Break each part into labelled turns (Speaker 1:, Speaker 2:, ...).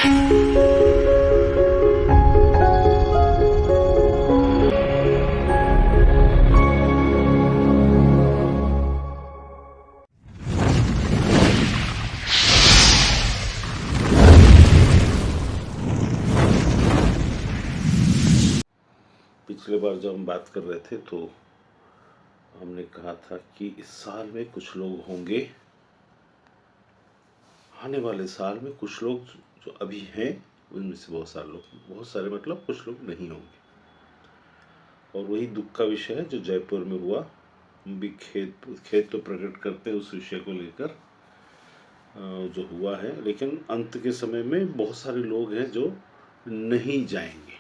Speaker 1: पिछले बार जब हम बात कर रहे थे तो हमने कहा था कि इस साल में कुछ लोग होंगे, आने वाले साल में कुछ लोग जो अभी हैं उनमें से बहुत सारे लोग, बहुत सारे मतलब कुछ लोग नहीं होंगे। और वही दुख का विषय है जो जयपुर में हुआ। हम भी खेद तो प्रकट करते हैं उस विषय को लेकर जो हुआ है, लेकिन अंत के समय में बहुत सारे लोग हैं जो नहीं जाएंगे।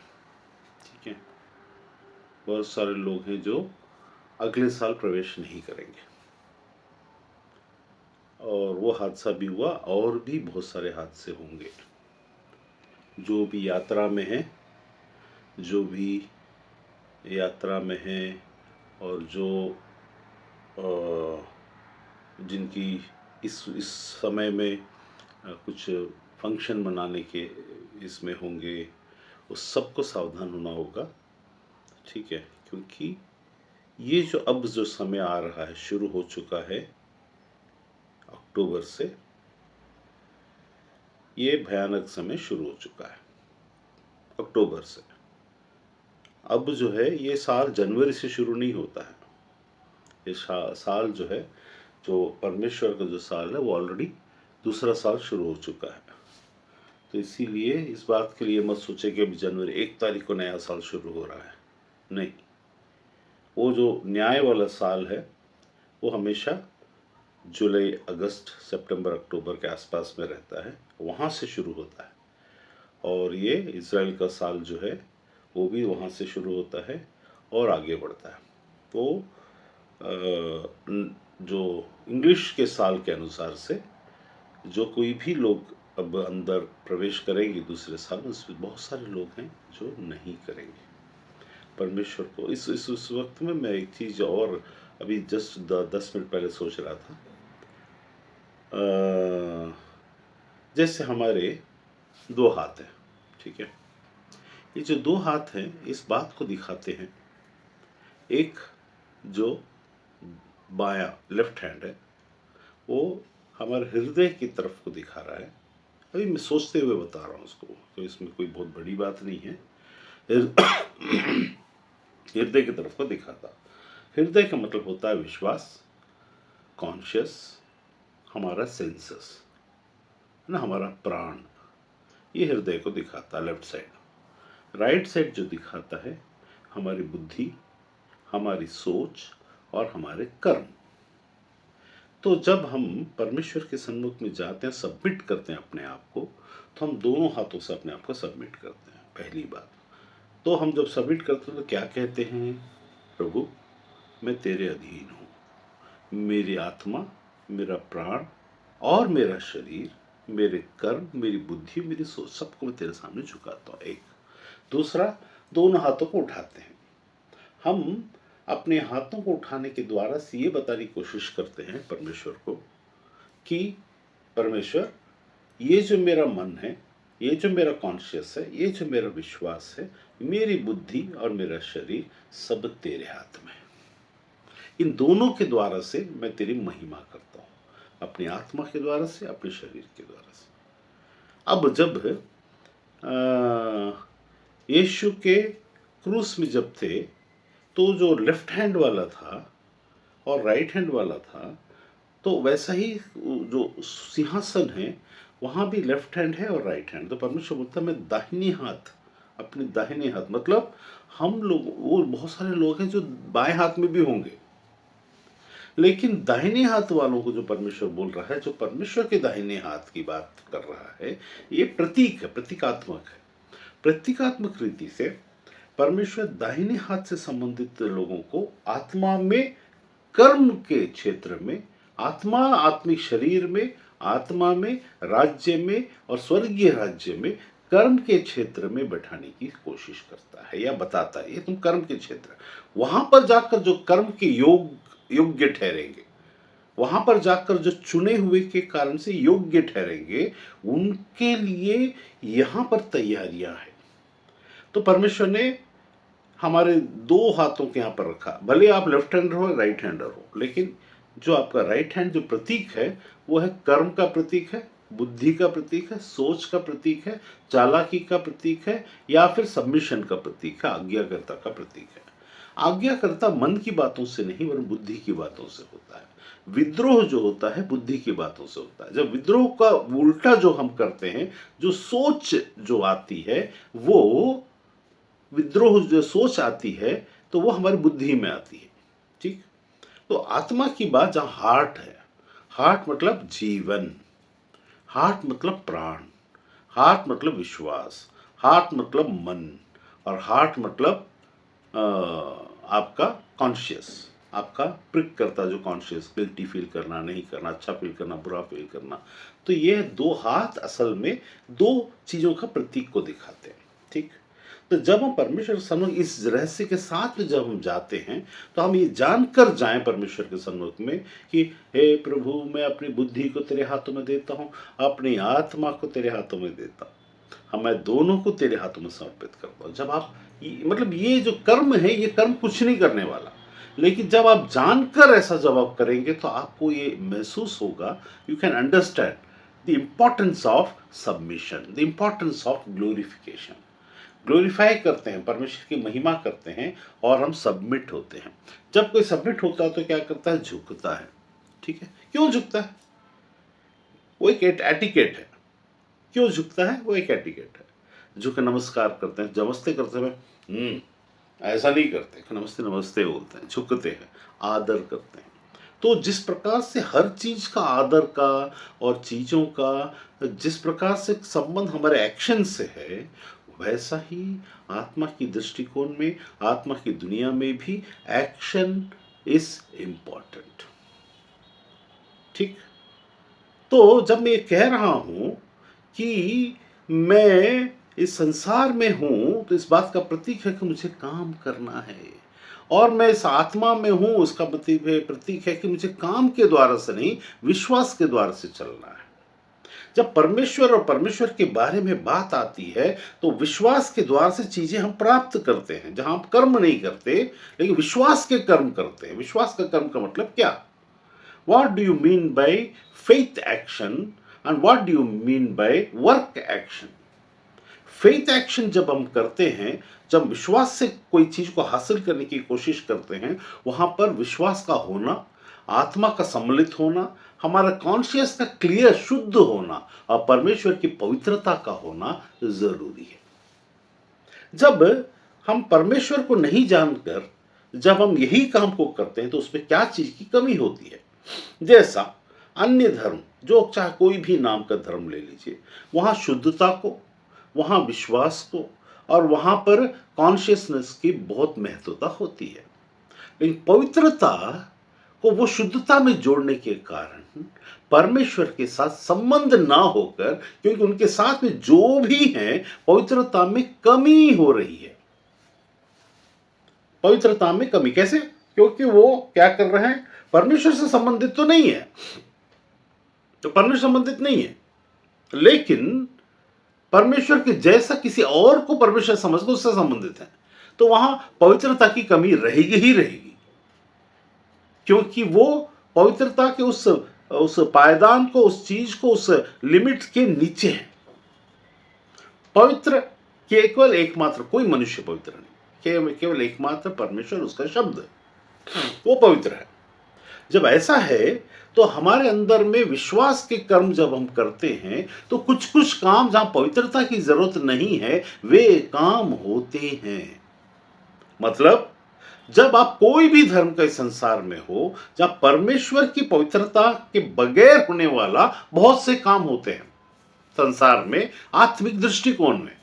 Speaker 1: ठीक है, बहुत सारे लोग हैं जो अगले साल प्रवेश नहीं करेंगे। और वो हादसा भी हुआ, और भी बहुत सारे हादसे होंगे। जो भी यात्रा में हैं, जो भी यात्रा में हैं और जो जिनकी इस समय में कुछ फंक्शन मनाने के इसमें होंगे, उस सबको सावधान होना होगा। ठीक है, क्योंकि ये जो अब जो समय आ रहा है, शुरू हो चुका है अक्टूबर से, ये भयानक समय शुरू हो चुका है अक्टूबर से। अब जो है ये साल जनवरी से शुरू नहीं होता है। ये साल जो है, जो परमेश्वर का जो साल है, वो ऑलरेडी दूसरा साल शुरू हो चुका है। तो इसीलिए इस बात के लिए मत सोचे कि अभी जनवरी 1 तारीख को नया साल शुरू हो रहा है। नहीं, वो जो न्याय वाला साल है वो हमेशा जुलाई, अगस्त, सितंबर, अक्टूबर के आसपास में रहता है, वहाँ से शुरू होता है। और ये इज़राइल का साल जो है वो भी वहाँ से शुरू होता है और आगे बढ़ता है। तो जो इंग्लिश के साल के अनुसार से जो कोई भी लोग अब अंदर प्रवेश करेंगे दूसरे साल में, उसमें बहुत सारे लोग हैं जो नहीं करेंगे। परमेश्वर को इस वक्त में मैं एक चीज़ और अभी जस्ट 10 मिनट पहले सोच रहा था। जैसे हमारे 2 हाथ हैं, ठीक है, ये जो 2 हाथ हैं इस बात को दिखाते हैं। एक जो बायां लेफ्ट हैंड है वो हमारे हृदय की तरफ को दिखा रहा है। अभी मैं सोचते हुए बता रहा हूँ उसको, तो इसमें कोई बहुत बड़ी बात नहीं है। हृदय की तरफ को दिखाता। हृदय का मतलब होता है विश्वास, कॉन्शियस, हमारा सेंसस ना, हमारा प्राण। ये हृदय को दिखाता है लेफ्ट साइड। राइट साइड जो दिखाता है हमारी बुद्धि, हमारी सोच और हमारे कर्म। तो जब हम परमेश्वर के सन्मुख में जाते हैं, सबमिट करते हैं अपने आप को, तो हम दोनों हाथों से अपने आप को सबमिट करते हैं। पहली बात तो हम जब सबमिट करते हैं तो क्या कहते हैं? प्रभु, मैं तेरे अधीन हूँ। मेरी आत्मा, मेरा प्राण और मेरा शरीर, मेरे कर्म, मेरी बुद्धि, मेरी सोच, सबको मैं तेरे सामने झुकाता हूँ। एक। दूसरा, दोनों हाथों को उठाते हैं। हम अपने हाथों को उठाने के द्वारा से ये बताने की कोशिश करते हैं परमेश्वर को कि परमेश्वर, ये जो मेरा मन है, ये जो मेरा कॉन्शियस है, ये जो मेरा विश्वास है, मेरी बुद्धि और मेरा शरीर, सब तेरे हाथ में है। इन दोनों के द्वारा से मैं तेरी महिमा करता हूँ, अपनी आत्मा के द्वारा से, अपने शरीर के द्वारा से। अब जब यीशु के क्रूस में जब थे, तो जो लेफ्ट हैंड वाला था और राइट हैंड वाला था, तो वैसा ही जो सिंहासन है वहाँ भी लेफ्ट हैंड है और राइट हैंड। तो परमेश्वर बोलता है मैं दाहिनी हाथ, अपने दाहिने हाथ, मतलब हम लोग, वो बहुत सारे लोग हैं जो बाएं हाथ में भी होंगे, लेकिन दाहिने हाथ वालों को जो परमेश्वर बोल रहा है, जो परमेश्वर के दाहिने हाथ की बात कर रहा है, ये प्रतीक है, प्रतीकात्मक है। प्रतीकात्मक रीति से परमेश्वर दाहिने हाथ से संबंधित लोगों को आत्मा में, कर्म के क्षेत्र में, आत्मा, आत्मिक शरीर में, आत्मा में, राज्य में और स्वर्गीय राज्य में, कर्म के क्षेत्र में बैठाने की कोशिश करता है या बताता है, ये तुम कर्म के क्षेत्र, वहां पर जाकर जो कर्म के योग्य ठहरेंगे, वहां पर जाकर जो चुने हुए के कारण से योग्य ठहरेंगे, उनके लिए यहां पर तैयारियां हैं। तो परमेश्वर ने हमारे दो हाथों के यहां पर रखा, भले आप लेफ्ट हैंडर हो राइट हैंडर हो, लेकिन जो आपका राइट हैंड जो प्रतीक है वो है कर्म का प्रतीक है, बुद्धि का प्रतीक है, सोच का प्रतीक है, चालाकी का प्रतीक है, या फिर सबमिशन का प्रतीक है, आज्ञाकर्ता का प्रतीक है। आज्ञाकर्ता मन की बातों से नहीं वरन बुद्धि की बातों से होता है। विद्रोह जो होता है बुद्धि की बातों से होता है। जब विद्रोह का उल्टा जो हम करते हैं, जो सोच जो आती है, वो विद्रोह जो सोच आती है तो वो हमारी बुद्धि में आती है। ठीक। तो आत्मा की बात जहां हार्ट है, हार्ट मतलब जीवन, हार्ट मतलब प्राण, हार्ट मतलब विश्वास, हार्ट मतलब मन, और हार्ट मतलब आपका कॉन्शियस, आपका प्रिक करता जो कॉन्शियस, गिल्टी फील करना, नहीं करना, अच्छा फील करना, बुरा फील करना। तो ये दो हाथ असल में दो चीजों का प्रतीक को दिखाते हैं। ठीक। तो जब हम परमेश्वर के सन्मुख इस रहस्य के साथ में जब हम जाते हैं, तो हम ये जानकर जाएं परमेश्वर के सन्मुख में कि हे प्रभु, मैं अपनी बुद्धि को तेरे हाथों में देता हूं, अपनी आत्मा को तेरे हाथों में देता हूं, मैं दोनों को तेरे हाथों में समर्पित करता हूं। जब आप मतलब ये जो कर्म है, ये कर्म कुछ नहीं करने वाला, लेकिन जब आप जानकर ऐसा जब आप करेंगे तो आपको ये महसूस होगा, you can understand the importance of submission, the importance of glorification. Glorify करते हैं, परमेश्वर की महिमा करते हैं, और हम सबमिट होते हैं। जब कोई सबमिट होता है तो क्या करता है, झुकता है। ठीक है। क्यों झुकता है? वो एक एटिकेट है। क्यों झुकता है? वो एक एटिकेट है। झुक नमस्कार करते हैं, नमस्ते करते हैं, ऐसा नहीं करते, नमस्ते नमस्ते बोलते हैं, झुकते हैं, आदर करते हैं। तो जिस प्रकार से हर चीज का आदर का और चीजों का जिस प्रकार से संबंध हमारे एक्शन से है, वैसा ही आत्मा की दृष्टिकोण में, आत्मा की दुनिया में भी एक्शन इज इंपॉर्टेंट। ठीक। तो जब मैं ये कह रहा हूं कि मैं इस संसार में हूं, तो इस बात का प्रतीक है कि मुझे काम करना है, और मैं इस आत्मा में हूं, उसका प्रतीक है कि मुझे काम के द्वारा से नहीं, विश्वास के द्वारा से चलना है। जब परमेश्वर और परमेश्वर के बारे में बात आती है, तो विश्वास के द्वार से चीजें हम प्राप्त करते हैं, जहां हम कर्म नहीं करते लेकिन विश्वास के कर्म करते हैं। विश्वास का कर्म का मतलब क्या? What do you mean by faith action and what do you mean by work action? Faith action जब हम करते हैं, जब विश्वास से कोई चीज को हासिल करने की कोशिश करते हैं, वहां पर विश्वास का होना, आत्मा का सम्मिलित होना, हमारा कॉन्शियस का क्लियर शुद्ध होना, और परमेश्वर की पवित्रता का होना जरूरी है। जब हम परमेश्वर को नहीं जानकर जब हम यही काम को करते हैं, तो उसमें क्या चीज की कमी होती है? जैसा अन्य धर्म, जो चाहे कोई भी नाम का धर्म ले लीजिए, वहां शुद्धता को, वहां विश्वास को, और वहां पर कॉन्शियसनेस की बहुत महत्वता होती है। लेकिन पवित्रता को वो शुद्धता में जोड़ने के कारण परमेश्वर के साथ संबंध ना होकर, क्योंकि उनके साथ में जो भी है, पवित्रता में कमी हो रही है। पवित्रता में कमी कैसे? क्योंकि वो क्या कर रहे हैं, परमेश्वर से संबंधित तो नहीं है, तो परमेश्वर संबंधित नहीं है, लेकिन परमेश्वर के जैसा किसी और को परमेश्वर समझकर उससे संबंधित है, तो वहां पवित्रता की कमी रहेगी ही रहेगी, क्योंकि वो पवित्रता के उस पायदान को, उस चीज को, उस लिमिट के नीचे है। पवित्र केवल एकमात्र कोई मनुष्य पवित्र नहीं, केवल एकमात्र परमेश्वर, उसका शब्द वो पवित्र है। जब ऐसा है, तो हमारे अंदर में विश्वास के कर्म जब हम करते हैं, तो कुछ कुछ काम जहां पवित्रता की जरूरत नहीं है, वे काम होते हैं। मतलब जब आप कोई भी धर्म के संसार में हो, जहां परमेश्वर की पवित्रता के बगैर होने वाला बहुत से काम होते हैं संसार में, आत्मिक दृष्टिकोण में,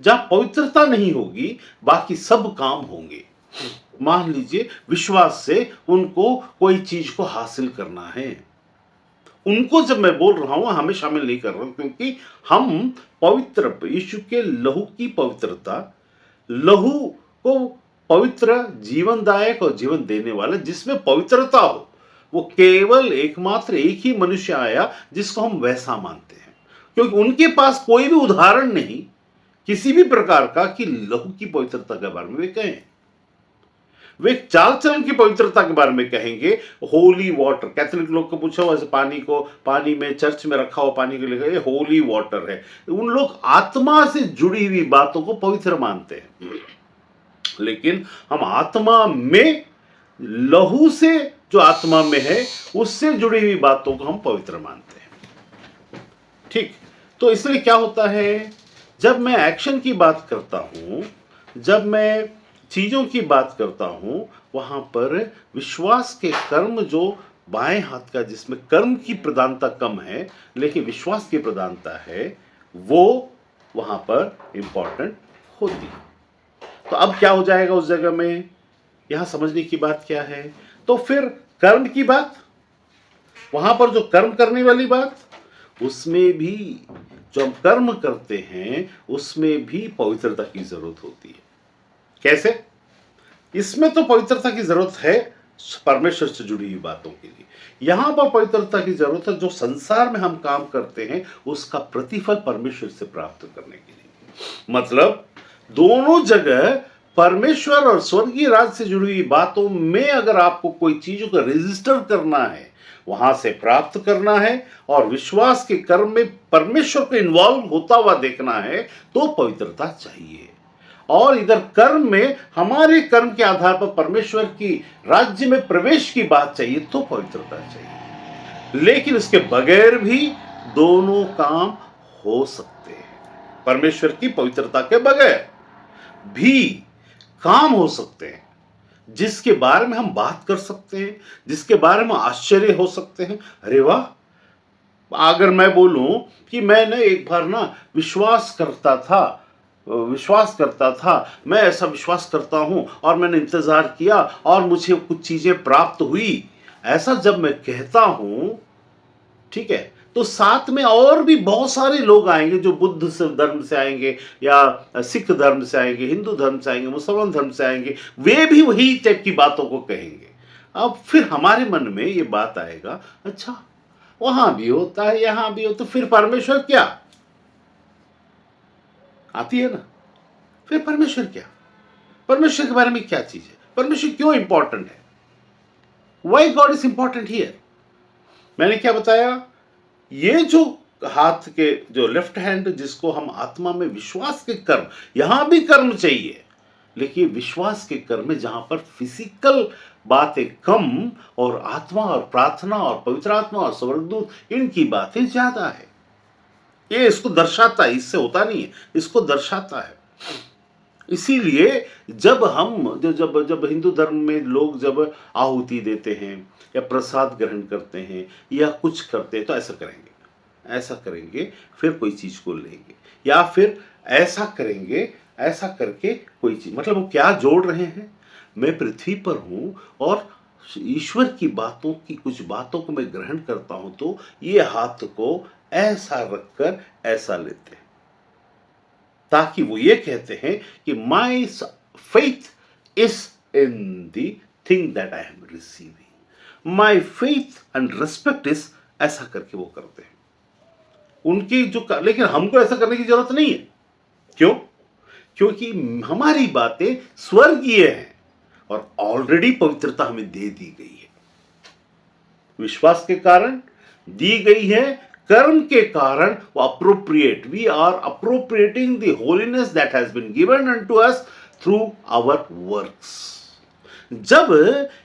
Speaker 1: जहां पवित्रता नहीं होगी, बाकी सब काम होंगे। मान लीजिए विश्वास से उनको कोई चीज को हासिल करना है, उनको जब मैं बोल रहा हूं, हमें शामिल नहीं कर रहा हूं, क्योंकि हम पवित्र यीशु के लहू की पवित्रता, लहू को पवित्र, जीवनदायक और जीवन देने वाला, जिसमें पवित्रता हो, वो केवल एकमात्र एक ही मनुष्य आया जिसको हम वैसा मानते हैं, क्योंकि उनके पास कोई भी उदाहरण नहीं किसी भी प्रकार का कि लहू की पवित्रता के बारे में वे कहें। वे चाल चलन की पवित्रता के बारे में कहेंगे। होली वाटर, कैथोलिक लोग को पूछो वैसे पानी में चर्च में रखा हुआ पानी को लेकर ये होली वाटर है। उन लोग आत्मा से जुड़ी हुई बातों को पवित्र मानते हैं, लेकिन हम आत्मा में लहू से जो आत्मा में है उससे जुड़ी हुई बातों को हम पवित्र मानते हैं। ठीक, तो इसलिए क्या होता है, जब मैं एक्शन की बात करता हूं, जब मैं चीजों की बात करता हूं, वहां पर विश्वास के कर्म जो बाएं हाथ का, जिसमें कर्म की प्रधानता कम है लेकिन विश्वास की प्रधानता है, वो वहां पर इंपॉर्टेंट होती है। तो अब क्या हो जाएगा उस जगह में, यहां समझने की बात क्या है, तो फिर कर्म की बात, वहां पर जो कर्म करने वाली बात, उसमें भी जो हम कर्म करते हैं उसमें भी पवित्रता की जरूरत होती है। कैसे? इसमें तो पवित्रता की जरूरत है परमेश्वर से जुड़ी हुई बातों के लिए। यहां पर पवित्रता की जरूरत है जो संसार में हम काम करते हैं उसका प्रतिफल परमेश्वर से प्राप्त करने के लिए। मतलब दोनों जगह परमेश्वर और स्वर्गीय राज से जुड़ी हुई बातों में अगर आपको कोई चीजों को रजिस्टर करना है, वहां से प्राप्त करना है, और विश्वास के कर्म में परमेश्वर को इन्वॉल्व होता हुआ देखना है, तो पवित्रता चाहिए। और इधर कर्म में हमारे कर्म के आधार पर परमेश्वर की राज्य में प्रवेश की बात चाहिए, तो पवित्रता चाहिए। लेकिन इसके बगैर भी दोनों काम हो सकते हैं। परमेश्वर की पवित्रता के बगैर भी काम हो सकते हैं, जिसके बारे में हम बात कर सकते हैं, जिसके बारे में आश्चर्य हो सकते हैं। अरे वाह, अगर मैं बोलूं कि मैंने एक बार ना विश्वास करता था, मैं ऐसा विश्वास करता हूं और मैंने इंतजार किया और मुझे कुछ चीजें प्राप्त हुई, ऐसा जब मैं कहता हूं, ठीक है, तो साथ में और भी बहुत सारे लोग आएंगे जो बुद्ध से धर्म से आएंगे, या सिख धर्म से आएंगे, हिंदू धर्म से आएंगे, मुसलमान धर्म से आएंगे, वे भी वही टाइप की बातों को कहेंगे। अब फिर हमारे मन में ये बात आएगा, अच्छा वहां भी होता है यहां भी हो, तो फिर परमेश्वर क्या आती है ना, फिर परमेश्वर क्या, परमेश्वर के बारे में क्या चीज है, परमेश्वर क्यों इंपॉर्टेंट है, Y God is important here. मैंने क्या बताया, ये जो हाथ के जो लेफ्ट हैंड जिसको हम आत्मा में विश्वास के कर्म, यहां भी कर्म चाहिए, लेकिन विश्वास के कर्म में जहां पर फिजिकल बातें कम और आत्मा और प्रार्थना और पवित्र आत्मा और स्वर्गदूत इनकी बातें ज्यादा है। ये इसको दर्शाता है, इससे होता नहीं है, इसको दर्शाता है। इसीलिए जब हम जब जब हिंदू धर्म में लोग जब आहुति देते हैं या प्रसाद ग्रहण करते हैं या कुछ करते हैं, तो ऐसा करेंगे, फिर कोई चीज को लेंगे, या फिर ऐसा करेंगे, ऐसा करके कोई चीज, मतलब वो क्या जोड़ रहे हैं, मैं पृथ्वी पर हूं और ईश्वर की बातों की कुछ बातों को मैं ग्रहण करता हूं, तो ये हाथ को ऐसा रखकर ऐसा लेते हैं, ताकि वो ये कहते हैं कि my faith is in the thing that I am receiving, my faith and respect is, ऐसा करके वो करते हैं उनकी जो। लेकिन हमको ऐसा करने की जरूरत नहीं है। क्यों? क्योंकि हमारी बातें स्वर्गीय हैं और ऑलरेडी पवित्रता हमें दे दी गई है, विश्वास के कारण दी गई है, कर्म के कारण वो appropriate, we are appropriating the holiness that has been given unto us through our works. जब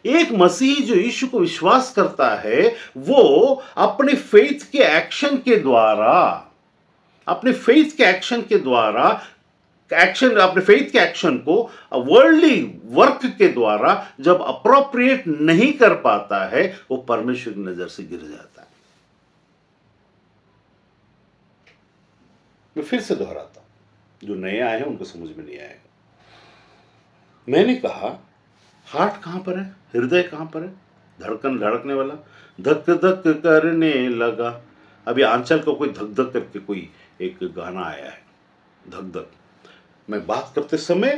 Speaker 1: एक मसीही जो यीशु को विश्वास करता है, वो अपने फेथ के एक्शन के द्वारा, अपने फेथ के एक्शन के द्वारा अपने फेथ के एक्शन को वर्ल्डली वर्क के द्वारा जब अप्रोप्रिएट नहीं कर पाता है, वो परमेश्वर की नजर से गिर जाता है। मैं फिर से दोहराता हूं, जो नए आए हैं उनको समझ में नहीं आएगा। मैंने कहा हार्ट कहां पर है, हृदय कहां पर है, धड़कन धड़कने वाला, धक धक करने लगा। अभी आंचल का कोई धक धक करके कोई एक गाना आया है, धक धक, मैं बात करते समय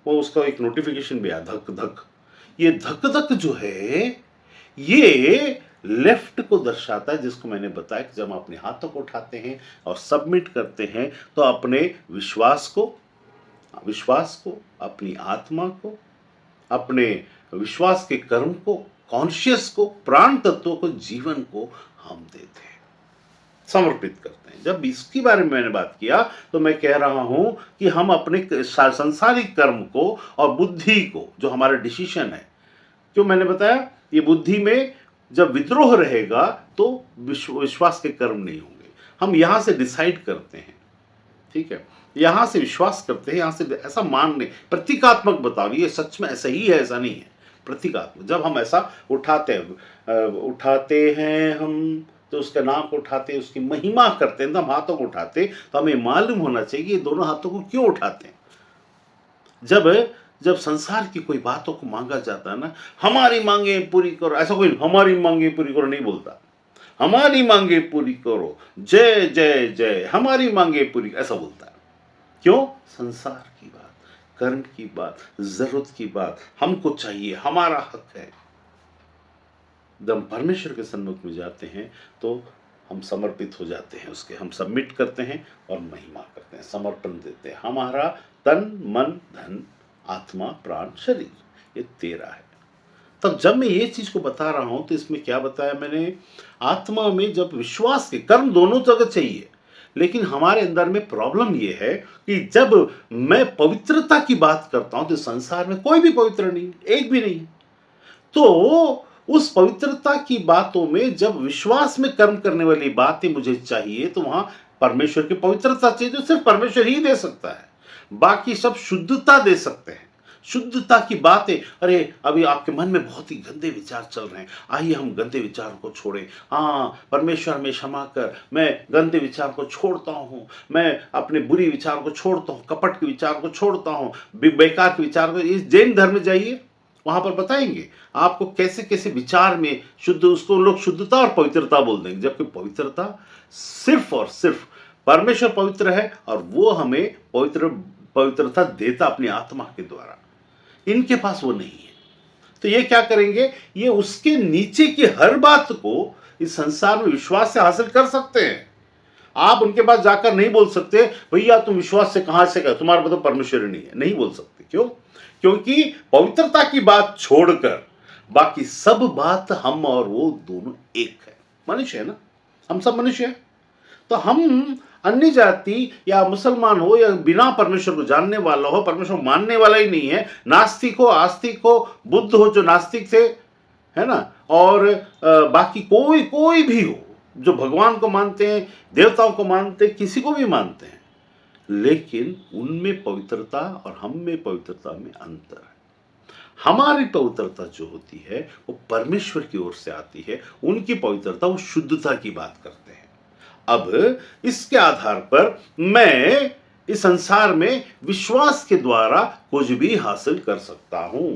Speaker 1: वो उसका एक नोटिफिकेशन भी आया, धक धक। ये धक धक जो है, ये लेफ्ट को दर्शाता है, जिसको मैंने बताया कि जब हम अपने हाथों को उठाते हैं और सबमिट करते हैं तो अपने विश्वास को, अपनी आत्मा को, अपने विश्वास के कर्म को, कॉन्शियस को, प्राण तत्वों को, जीवन को हम देते हैं, समर्पित करते हैं। जब इसके बारे में मैंने बात किया तो मैं कह रहा हूं कि हम अपने सांसारिक कर्म को और बुद्धि को, जो हमारा डिसीजन है, क्यों मैंने बताया ये बुद्धि में जब विद्रोह रहेगा तो विश्वास के कर्म नहीं होंगे। हम यहां से डिसाइड करते हैं, ठीक है, यहां से विश्वास करते हैं, यहां से ऐसा मानने, प्रतीकात्मक बताओ ये सच में ऐसा ही है, ऐसा नहीं है, प्रतीकात्मक। जब हम ऐसा उठाते हैं हम, तो उसके नाम को उठाते हैं, उसकी महिमा करते हैं, तो हम हाथों को उठाते, तो हमें मालूम होना चाहिए कि ये दोनों हाथों को क्यों उठाते हैं। जब संसार की कोई बातों को मांगा जाता है ना, हमारी मांगे पूरी करो, ऐसा कोई हमारी मांगे पूरी करो नहीं बोलता, हमारी मांगे पूरी करो, जय जय जय, हमारी मांगे पूरी, ऐसा बोलता है। क्यों? संसार की बात, कर्म की बात, जरूरत की बात हमको चाहिए, हमारा हक है। जब हम परमेश्वर के सन्मुख में जाते हैं तो हम समर्पित हो जाते हैं उसके, हम सबमिट करते हैं और महिमा करते हैं, समर्पण देते हैं। हमारा तन मन धन आत्मा प्राण शरीर ये तेरा है। तब जब मैं ये चीज को बता रहा हूं तो इसमें क्या बताया मैंने, आत्मा में जब विश्वास के कर्म दोनों जगह चाहिए, लेकिन हमारे अंदर में प्रॉब्लम ये है कि जब मैं पवित्रता की बात करता हूं तो संसार में कोई भी पवित्र नहीं, एक भी नहीं। तो उस पवित्रता की बातों में जब विश्वास में कर्म करने वाली बातें मुझे चाहिए, तो वहां परमेश्वर की पवित्रता चाहिए, जो सिर्फ परमेश्वर ही दे सकता है। बाकी सब शुद्धता दे सकते हैं, शुद्धता की बातें। अरे अभी आपके मन में बहुत ही गंदे विचार चल रहे हैं, आइए हम गंदे विचारों को छोड़ें। हाँ परमेश्वर में क्षमा कर, मैं गंदे विचार को छोड़ता हूँ, मैं अपने बुरी विचार को छोड़ता हूँ, कपट के विचार को छोड़ता हूँ, बेकार के विचार को। इस जैन धर्म में जाइए, वहां पर बताएंगे आपको कैसे कैसे विचार में शुद्ध, उसको लोग शुद्धता और पवित्रता बोल देंगे, जबकि पवित्रता सिर्फ और सिर्फ परमेश्वर पवित्र है और वो हमें पवित्रता देता अपनी आत्मा के द्वारा। इनके पास वो नहीं है। तो ये क्या करेंगे, ये उसके नीचे की हर बात को इस संसार में विश्वास से हासिल कर सकते हैं। आप उनके पास जाकर नहीं बोल सकते भैया तुम विश्वास से कहां से कर, तुम्हारा मतलब परमेश्वर नहीं है, नहीं बोल सकते। क्यों? क्योंकि पवित्रता की बात छोड़कर बाकी सब बात हम और वो दोनों एक है। मनुष्य है ना, हम सब मनुष्य हैं। तो हम अन्य जाति या मुसलमान हो या बिना परमेश्वर को जानने वाला हो, परमेश्वर मानने वाला ही नहीं है, नास्तिक हो, आस्तिक हो, बुद्ध हो जो नास्तिक थे, है ना, और बाकी कोई भी हो जो भगवान को मानते हैं, देवताओं को मानते हैं, किसी को भी मानते हैं, लेकिन उनमें पवित्रता और हम में पवित्रता में अंतर है। हमारी पवित्रता जो होती है वो परमेश्वर की ओर से आती है, उनकी पवित्रता वो शुद्धता की बात करते हैं। अब इसके आधार पर मैं इस संसार में विश्वास के द्वारा कुछ भी हासिल कर सकता हूं,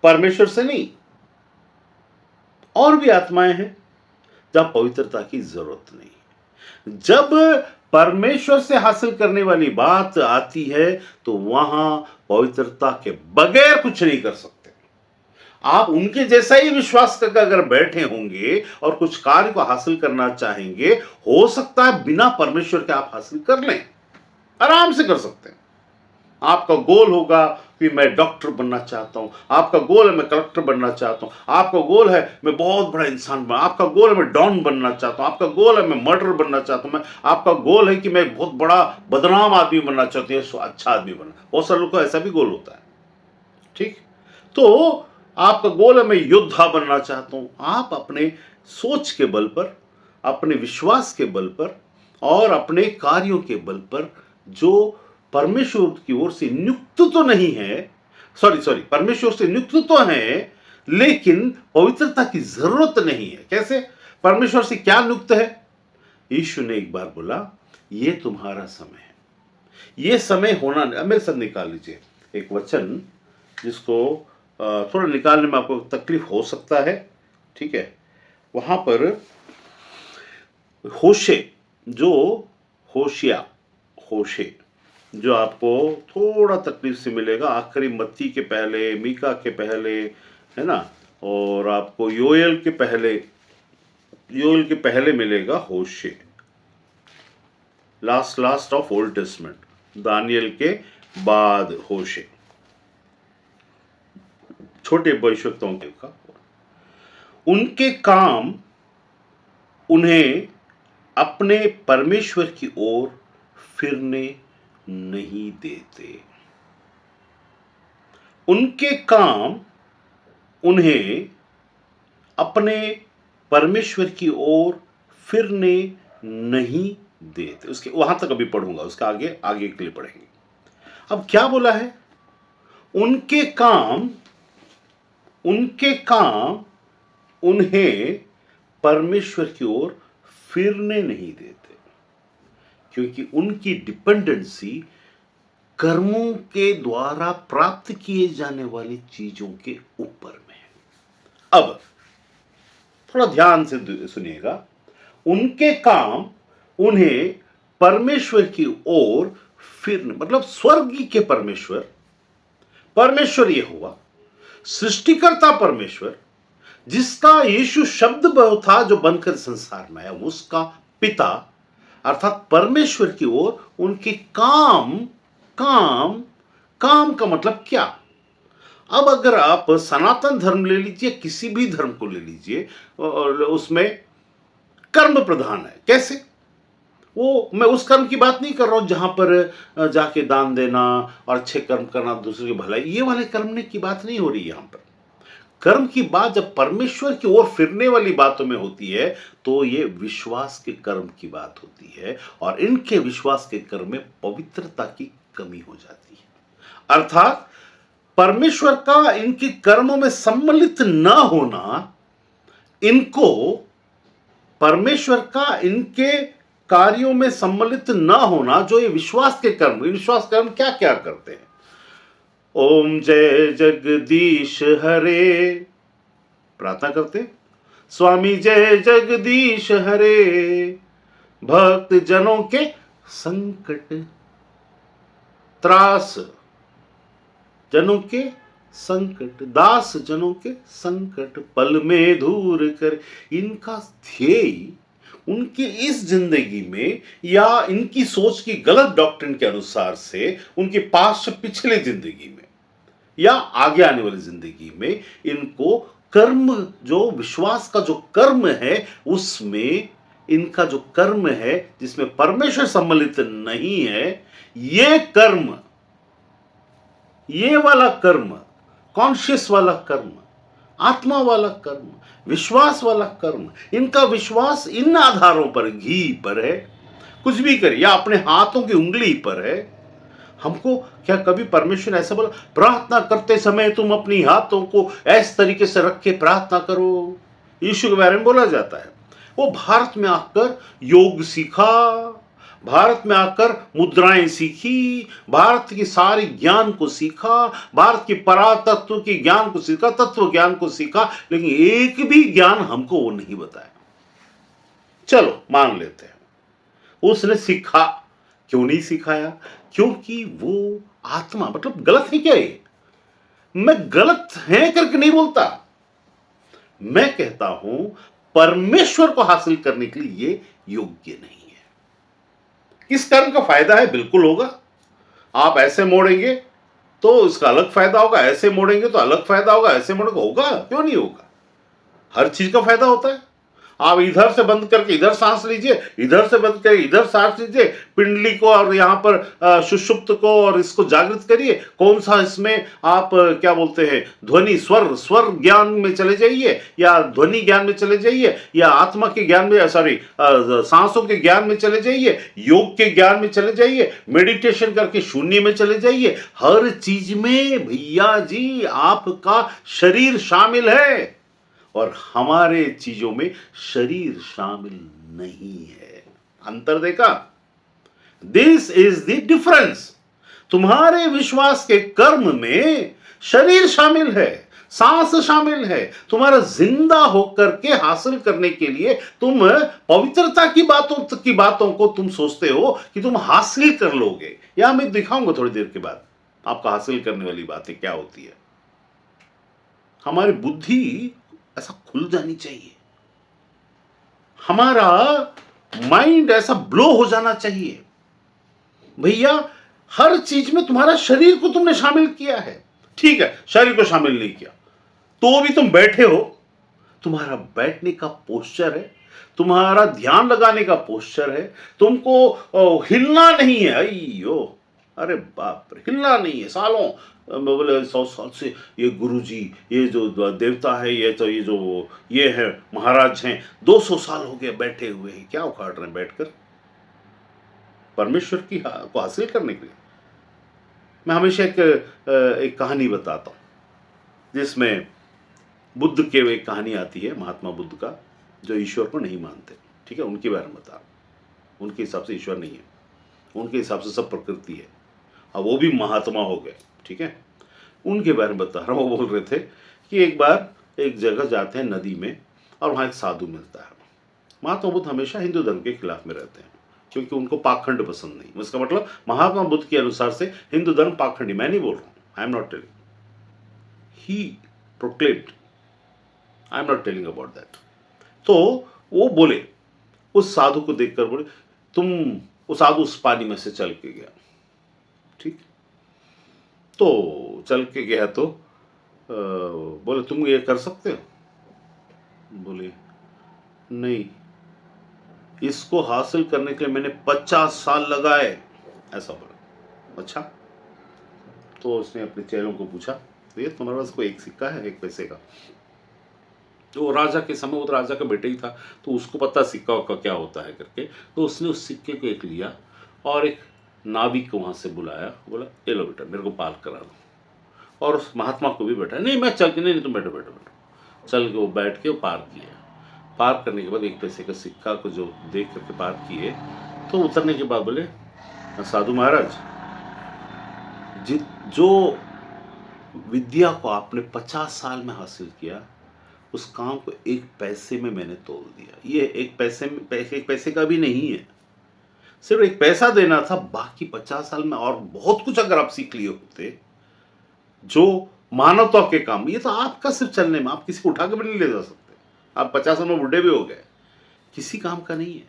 Speaker 1: परमेश्वर से नहीं। और भी आत्माएं हैं जहां पवित्रता की जरूरत नहीं। जब परमेश्वर से हासिल करने वाली बात आती है तो वहां पवित्रता के बगैर कुछ नहीं कर सकते। आप उनके जैसा ही विश्वास करके अगर बैठे होंगे और कुछ कार्य को हासिल करना चाहेंगे, हो सकता है बिना परमेश्वर के आप हासिल कर लें, आराम से कर सकते हैं। आपका गोल होगा कि मैं डॉक्टर बनना चाहता हूं, आपका गोल है मैं कलेक्टर बनना चाहता हूं, आपका गोल है मैं बहुत बड़ा इंसान बना, आपका गोल है मैं डॉन बनना चाहता हूं, आपका गोल है मैं मर्डर बनना चाहता हूं, मैं आपका गोल है कि मैं बहुत बड़ा बदनाम आदमी बनना चाहता हूं, अच्छा आदमी बनना। बहुत सारे लोगों का ऐसा भी गोल होता है, ठीक। तो आपका गोल है मैं योद्धा बनना चाहता हूं। आप अपने सोच के बल पर, अपने विश्वास के बल पर और अपने कार्यों के बल पर, जो परमेश्वर की ओर से नियुक्त तो नहीं है, सॉरी परमेश्वर से नियुक्त तो है लेकिन पवित्रता की जरूरत नहीं है। कैसे? परमेश्वर से क्या नियुक्त है? यीशु ने एक बार बोला ये तुम्हारा समय है, ये समय होना नहीं। मेरे साथ निकाल लीजिए एक वचन जिसको थोड़ा निकालने में आपको तकलीफ हो सकता है, ठीक है। वहां पर होशे जो आपको थोड़ा तकलीफ से मिलेगा, आखिरी मत्ती के पहले, मीका के पहले, है ना, और आपको योएल के पहले मिलेगा होशे, लास्ट ऑफ ओल्ड टेस्टमेंट, दानियल के बाद होशे, छोटे भविष्यवक्ताओं के का। उनके काम उन्हें अपने परमेश्वर की ओर फिरने नहीं देते। उनके काम उन्हें अपने परमेश्वर की ओर फिरने नहीं देते। उसके वहां तक अभी पढ़ूंगा, उसका आगे आगे के लिए पढ़ेंगे। अब क्या बोला है? उनके काम उन्हें परमेश्वर की ओर फिरने नहीं देते, क्योंकि उनकी डिपेंडेंसी कर्मों के द्वारा प्राप्त किए जाने वाली चीजों के ऊपर में है। अब थोड़ा ध्यान से सुनिएगा। उनके काम उन्हें परमेश्वर की ओर फिरने, मतलब स्वर्ग के परमेश्वर ये हुआ सृष्टिकर्ता परमेश्वर, जिसका यीशु शब्द था जो बनकर संसार में आया, उसका पिता अर्थात परमेश्वर की ओर उनके काम का मतलब क्या? अब अगर आप सनातन धर्म ले लीजिए, किसी भी धर्म को ले लीजिए, और उसमें कर्म प्रधान है। कैसे? वो मैं उस कर्म की बात नहीं कर रहा हूं जहां पर जाके दान देना और अच्छे कर्म करना, दूसरे की भलाई, ये वाले कर्म की बात नहीं हो रही यहां पर। कर्म की बात जब परमेश्वर की ओर फिरने वाली बातों में होती है तो ये विश्वास के कर्म की बात होती है, और इनके विश्वास के कर्म में पवित्रता की कमी हो जाती है। अर्थात परमेश्वर का इनके कर्मों में सम्मिलित न होना, इनको परमेश्वर का इनके कार्यों में सम्मिलित न होना, जो ये विश्वास कर्म क्या क्या करते हैं? ओम जय जगदीश हरे प्रार्थना करते, स्वामी जय जगदीश हरे, भक्त जनों के संकट त्रास, जनों के संकट, दास जनों के संकट पल में दूर कर। इनका ध्येय उनकी इस जिंदगी में या इनकी सोच की गलत डॉक्ट्रिन के अनुसार से उनके पास पिछले जिंदगी में या आगे आने वाली जिंदगी में इनको कर्म, जो विश्वास का जो कर्म है, उसमें इनका जो कर्म है जिसमें परमेश्वर सम्मिलित नहीं है, ये वाला कर्म, कॉन्शियस वाला कर्म, आत्मा वाला कर्म, विश्वास वाला कर्म, इनका विश्वास इन आधारों पर, घी पर है, कुछ भी करे, या अपने हाथों की उंगली पर है। हमको क्या कभी परमेश्वर ऐसा बोला, प्रार्थना करते समय तुम अपनी हाथों को ऐसे तरीके से रख के प्रार्थना करो? यीशु के बारे में बोला जाता है। वो भारत में आकर योग सीखा, भारत में आकर मुद्राएं सीखी, भारत की सारी ज्ञान को सीखा, भारत की परातत्व के ज्ञान को सीखा, तत्व ज्ञान को सीखा, लेकिन एक भी ज्ञान हमको वो नहीं बताया। चलो मान लेते हैं उसने सीखा, क्यों नहीं सिखाया? क्योंकि वो आत्मा, मतलब गलत है क्या ये? मैं गलत है करके नहीं बोलता, मैं कहता हूं परमेश्वर को हासिल करने के लिए ये योग्य नहीं है। किस कर्म का फायदा है? बिल्कुल होगा। आप ऐसे मोड़ेंगे तो इसका अलग फायदा होगा, ऐसे मोड़ेंगे तो अलग फायदा होगा, ऐसे मोड़ेंगे, होगा, क्यों नहीं होगा? हर चीज का फायदा होता है। आप इधर से बंद करके इधर सांस लीजिए, इधर से बंद करके इधर सांस लीजिए, पिंडली को और यहाँ पर सुषुप्त को और इसको जागृत करिए। कौन सा इसमें आप क्या बोलते हैं, ध्वनि स्वर ज्ञान में चले जाइए, या ध्वनि ज्ञान में चले जाइए, या आत्मा के ज्ञान में, सॉरी सांसों के ज्ञान में चले जाइए, योग के ज्ञान में चले जाइए, मेडिटेशन करके शून्य में चले जाइए। हर चीज में भैया जी आपका शरीर शामिल है, और हमारे चीजों में शरीर शामिल नहीं है। अंतर देखा? This is the difference. तुम्हारे विश्वास के कर्म में शरीर शामिल है, सांस शामिल है। तुम्हारा जिंदा होकर के हासिल करने के लिए तुम पवित्रता की बातों को तुम सोचते हो कि तुम हासिल कर लोगे। या मैं दिखाऊंगा थोड़ी देर के बाद आपका हासिल करने वाली बातें क्या होती है। हमारी बुद्धि ऐसा खुल जानी चाहिए, हमारा माइंड ऐसा ब्लो हो जाना चाहिए। भैया हर चीज में तुम्हारा शरीर को तुमने शामिल किया है, ठीक है, शरीर को शामिल नहीं किया तो भी तुम बैठे हो, तुम्हारा बैठने का पोस्चर है, तुम्हारा ध्यान लगाने का पोस्चर है, तुमको हिलना नहीं है। अयो, अरे बाप रे, हिलना नहीं है सालों, बोले 100 साल से ये गुरुजी, ये जो देवता है, ये तो ये जो ये है महाराज हैं, 200 साल हो गए बैठे हुए हैं, क्या उखाड़ रहे हैं बैठकर परमेश्वर की को हासिल करने के लिए। मैं हमेशा एक कहानी बताता हूं जिसमें बुद्ध के एक कहानी आती है, महात्मा बुद्ध का, जो ईश्वर को नहीं मानते, ठीक है, उनके बारे में बता। उनके हिसाब से ईश्वर नहीं है, उनके हिसाब से सब प्रकृति है। अब वो भी महात्मा हो गए, ठीक है, उनके बारे में बता रहा हूँ। वो बोल रहे थे कि एक बार एक जगह जाते हैं नदी में, और वहाँ एक साधु मिलता है। महात्मा बुद्ध हमेशा हिंदू धर्म के खिलाफ में रहते हैं, क्योंकि उनको पाखंड पसंद नहीं। उसका मतलब महात्मा बुद्ध के अनुसार से हिंदू धर्म पाखंडी, मैं नहीं बोल रहा हूँ, I am not telling, he proclaimed, I am not telling about that. तो वो बोले, उस साधु को देखकर बोले, तुम, वो साधु उस पानी में से चल के गया, ठीक, तो चल के गया तो बोले तुम ये कर सकते हो? बोले नहीं, इसको हासिल करने के लिए मैंने 50 साल लगाए, ऐसा बोला। अच्छा, तो उसने अपने चेलों को पूछा, तो ये तुम्हारे पास कोई एक सिक्का है 1 पैसे का? तो राजा के समय, वो तो राजा का बेटा ही था, तो उसको पता सिक्का का क्या होता है करके, तो उसने उस सिक्के को एक लिया और एक नाविक को वहाँ से बुलाया, बोला ये लो बेटा, मेरे को पार करा दो। और उस महात्मा को भी बैठा, नहीं मैं चल के, नहीं तुम बैठो बैठो बैठो, चल के वो बैठ के वो पार किया। पार करने के बाद 1 पैसे का सिक्का को जो देख करके पार किए, तो उतरने के बाद बोले, साधु महाराज, जो विद्या को आपने 50 साल में हासिल किया, उस काम को 1 पैसे में मैंने तोड़ दिया। ये 1 पैसे का भी नहीं है, सिर्फ 1 पैसा देना था, बाकी 50 साल में और बहुत कुछ अगर आप सीख लिए होते, जो मानवता के काम, ये तो आपका सिर्फ चलने में, आप किसी को उठा के भी नहीं ले जा सकते, आप 50 साल में बुढ़े भी हो गए, किसी काम का नहीं है।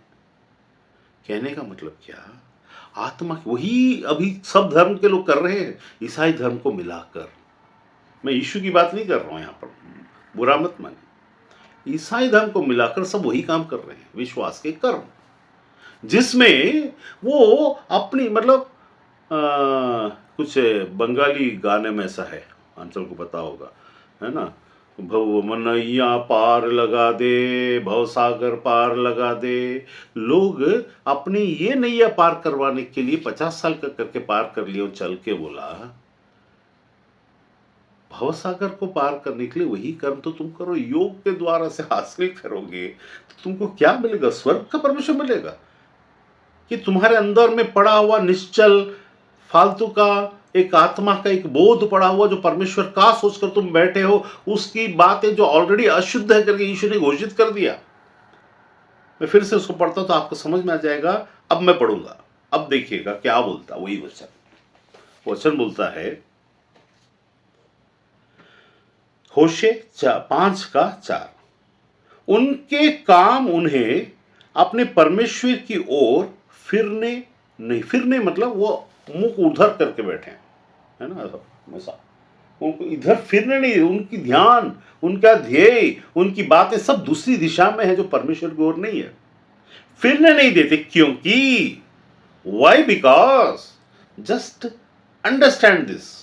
Speaker 1: कहने का मतलब क्या, आत्मा, वही अभी सब धर्म के लोग कर रहे हैं, ईसाई धर्म को मिलाकर। मैं यीशु की बात नहीं कर रहा हूं यहां पर, बुरा मत माने, ईसाई धर्म को मिलाकर सब वही काम कर रहे हैं, विश्वास के कर्म, जिसमें वो अपनी मतलब कुछ बंगाली गाने में ऐसा है, अंचल को पता होगा, है ना, भव मनैया पार लगा दे, भव सागर पार लगा दे। लोग अपनी ये नैया पार करवाने के लिए 50 साल का करके पार कर लिया, चल के बोला, भव सागर को पार करने के लिए वही कर्म तो तुम करो, योग के द्वारा से हासिल करोगे तो तुमको क्या मिलेगा? स्वर्ग का परमेश्वर मिलेगा, कि तुम्हारे अंदर में पड़ा हुआ निश्चल फालतू का एक आत्मा का एक बोध पड़ा हुआ, जो परमेश्वर का सोचकर तुम बैठे हो, उसकी बातें जो ऑलरेडी अशुद्ध है करके ईश्वर ने घोषित कर दिया। मैं फिर से उसको पढ़ता हूं तो आपको समझ में आ जाएगा। अब मैं पढ़ूंगा, अब देखिएगा क्या बोलता, वही वचन बोलता है, होशे 5:4, उनके काम उन्हें अपने परमेश्वर की ओर फिरने नहीं, फिरने मतलब वो मुंह को उधर करके बैठे हैं, है ना, ऐसा, उनको इधर फिरने नहीं, उनकी ध्यान, उनका ध्येय, उनकी बातें सब दूसरी दिशा में है, जो परमेश्वर की ओर नहीं है, फिरने नहीं देते। क्योंकि why, because, just understand this,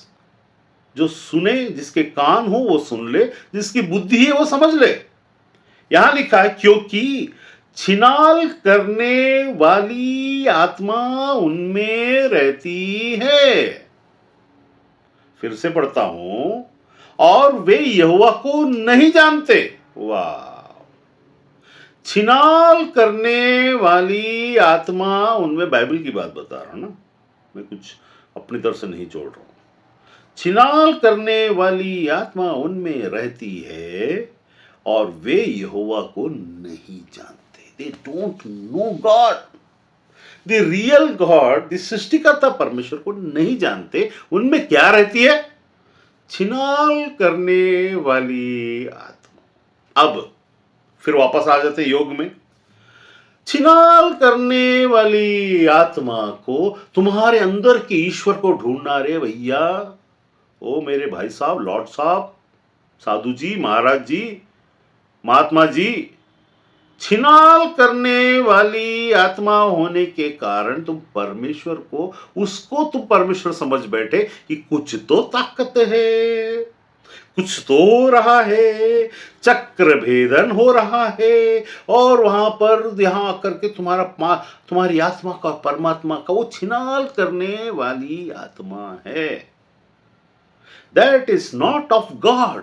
Speaker 1: जो सुने, जिसके कान हो वो सुन ले, जिसकी बुद्धि है वो समझ ले। यहां लिखा है, क्योंकि छिनाल करने वाली आत्मा उनमें रहती है। फिर से पढ़ता हूं, और वे यहोवा को नहीं जानते। वाह, छिनाल करने वाली आत्मा उनमें, बाइबल की बात बता रहा हूं ना, मैं कुछ अपनी तरफ से नहीं जोड़ रहा हूं। छिनाल करने वाली आत्मा उनमें रहती है और वे यहोवा को नहीं जानते। They don't know God. The real God, the सृष्टिकर्ता परमेश्वर को नहीं जानते। उनमें क्या रहती है? छिनाल करने वाली आत्मा। अब फिर वापस आ जाते योग में। छिनाल करने वाली आत्मा को तुम्हारे अंदर के ईश्वर को ढूंढना रे भैया। ओ मेरे भाई साहब, लॉर्ड साहब, साधु जी, महाराज जी, महात्मा जी, छिनाल करने वाली आत्मा होने के कारण तुम परमेश्वर को, उसको तुम परमेश्वर समझ बैठे कि कुछ तो ताकत है, कुछ तो हो रहा है, चक्र भेदन हो रहा है, और वहां पर यहां आकर के तुम्हारी आत्मा का, परमात्मा का वो छिनाल करने वाली आत्मा है। That is not of God,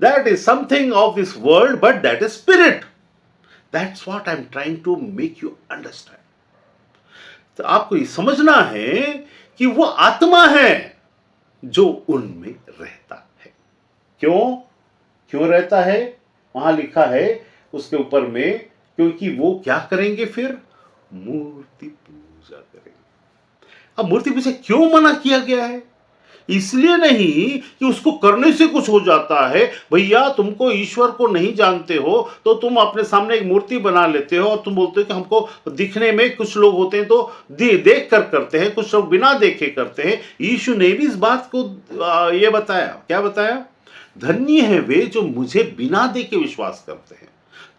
Speaker 1: that is something of this world, but that is spirit. That's what I am trying to make you understand. तो आपको ये समझना है कि वो आत्मा है जो उनमें रहता है। क्यों क्यों रहता है? वहां लिखा है उसके ऊपर में, क्योंकि वो क्या करेंगे फिर? मूर्ति पूजा करेंगे। अब मूर्ति पूजा क्यों मना किया गया है? इसलिए नहीं कि उसको करने से कुछ हो जाता है। भैया तुमको ईश्वर को नहीं जानते हो तो तुम अपने सामने एक मूर्ति बना लेते हो और तुम बोलते हो कि हमको दिखने में, कुछ लोग होते हैं तो देख कर करते हैं, कुछ लोग बिना देखे करते हैं। यीशु ने भी इस बात को ये बताया। क्या बताया? धन्य है वे जो मुझे बिना देखे विश्वास करते हैं।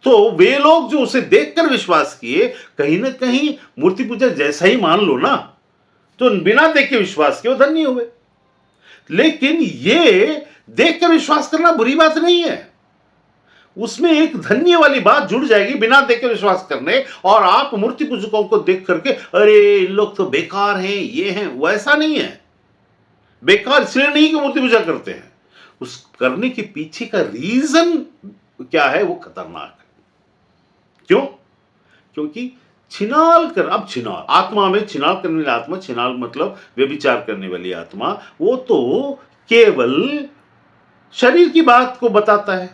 Speaker 1: तो वे लोग जो उसे देखकर विश्वास किए, कहीं ना कहीं मूर्ति पूजा जैसा ही मान लो ना, तो बिना देखे विश्वास किए वो धन्य हुए। लेकिन ये देखकर विश्वास करना बुरी बात नहीं है, उसमें एक धन्य वाली बात जुड़ जाएगी बिना देखे विश्वास करने। और आप मूर्ति पूजकों को देख करके अरे इन लोग तो बेकार हैं, ये हैं, वैसा नहीं है। बेकार इसलिए नहीं कि मूर्ति पूजा करते हैं, उस करने के पीछे का रीजन क्या है वो खतरनाक है। क्यों? क्योंकि अब छिनाल आत्मा में, छिनाल करने वाली आत्मा, छिनाल मतलब व्यभिचार करने वाली आत्मा, वो तो केवल शरीर की बात को बताता है।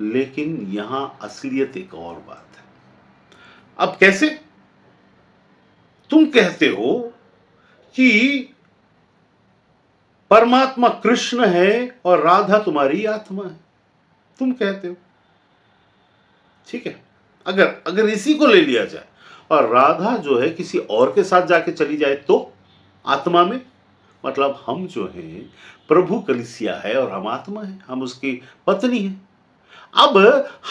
Speaker 1: लेकिन यहां असलियत एक और बात है। अब कैसे? तुम कहते हो कि परमात्मा कृष्ण है और राधा तुम्हारी आत्मा है, तुम कहते हो, ठीक है। अगर इसी को ले लिया जाए और राधा जो है किसी और के साथ जाके चली जाए तो आत्मा में, मतलब हम जो हैं प्रभु कलीसिया है और हम आत्मा है, हम उसकी पत्नी है। अब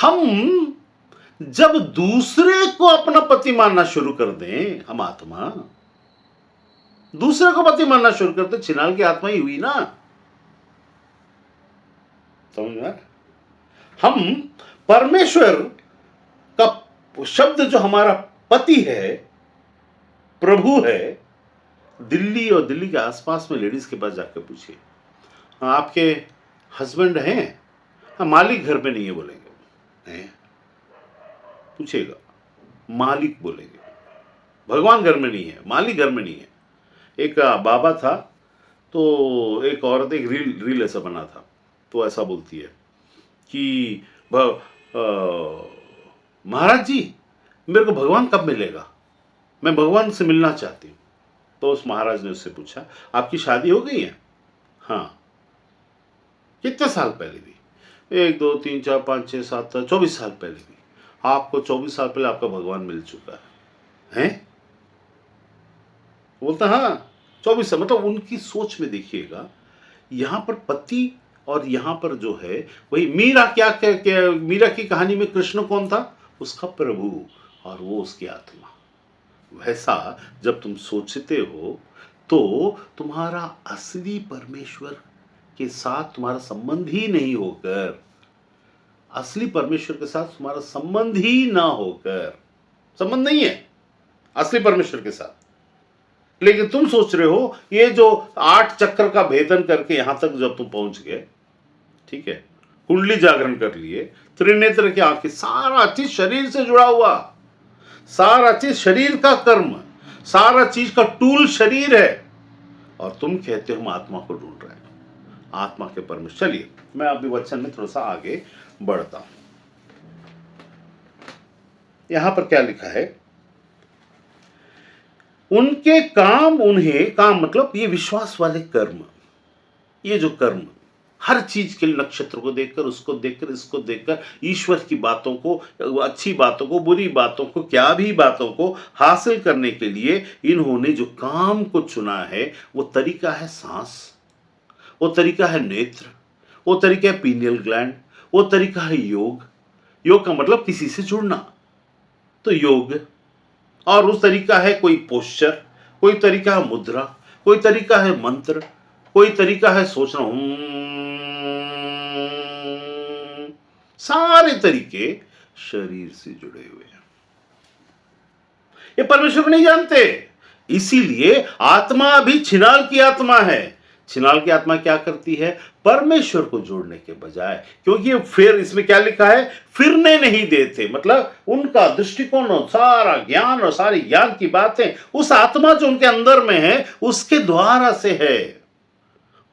Speaker 1: हम जब दूसरे को अपना पति मानना शुरू कर दें, हम आत्मा दूसरे को पति मानना शुरू कर दें, छिनाल की आत्मा ही हुई ना। समझ में? हम परमेश्वर का शब्द जो हमारा पति है, प्रभु है, दिल्ली और दिल्ली के आसपास में लेडीज के पास जाकर पूछिए, हाँ आपके हस्बैंड हैं? हाँ मालिक घर में नहीं है बोलेंगे, हैं? पूछेगा, मालिक बोलेंगे। भगवान घर में नहीं है, मालिक घर में नहीं है। एक बाबा था, तो एक औरत, एक रील ऐसा बना था, तो ऐसा बोलती है कि महाराज जी मेरे को भगवान कब मिलेगा, मैं भगवान से मिलना चाहती हूँ। तो उस महाराज ने उससे पूछा आपकी शादी हो गई है? हाँ। कितने साल पहले भी? 1 2 3 4 5 6 7 24 साल पहले भी। आपको 24 साल पहले आपका भगवान मिल चुका है, हैं? बोलता हाँ 24 साल। मतलब उनकी सोच में देखिएगा, यहाँ पर पति और यहाँ पर जो है वही मीरा, क्या मीरा की कहानी में कृष्ण कौन था? उसका प्रभु, और वो उसकी आत्मा। वैसा जब तुम सोचते हो तो तुम्हारा असली परमेश्वर के साथ तुम्हारा संबंध ही नहीं होकर, असली परमेश्वर के साथ तुम्हारा संबंध ही ना होकर, संबंध नहीं है असली परमेश्वर के साथ। लेकिन तुम सोच रहे हो ये जो 8 चक्र का भेदन करके यहां तक जब तुम पहुंच गए, ठीक है, कुंडली जागरण कर लिए, त्रिनेत्र की आंखें, सारा चीज शरीर से जुड़ा हुआ, सारा चीज शरीर का कर्म, सारा चीज का टूल शरीर है, और तुम कहते हो हम आत्मा को ढूंढ रहे हैं, आत्मा के परमेश्वर। चलिए मैं अभी वचन में थोड़ा सा आगे बढ़ता हूं। यहां पर क्या लिखा है? उनके काम, उन्हें काम मतलब ये विश्वास वाले कर्म, ये जो कर्म, हर चीज के लिए नक्षत्र को देखकर, उसको देखकर, इसको देखकर, ईश्वर की बातों को, अच्छी बातों को, बुरी बातों को, क्या भी बातों को हासिल करने के लिए इन्होंने जो काम को चुना है, वो तरीका है सांस, वो तरीका है नेत्र, वो तरीका है पीनियल ग्लैंड, वो तरीका है योग। योग का मतलब किसी से जुड़ना, तो योग। और उस तरीका है कोई पोस्चर, कोई तरीका है मुद्रा, कोई तरीका है मंत्र, कोई तरीका है सोचना। सारे तरीके शरीर से जुड़े हुए हैं। ये परमेश्वर को नहीं जानते, इसीलिए आत्मा भी छिनाल की आत्मा है। छिनाल की आत्मा क्या करती है? परमेश्वर को जोड़ने के बजाय, क्योंकि फिर इसमें क्या लिखा है, फिरने नहीं देते, मतलब उनका दृष्टिकोण और सारा ज्ञान और सारी ज्ञान की बातें उस आत्मा जो उनके अंदर में है उसके द्वारा से है।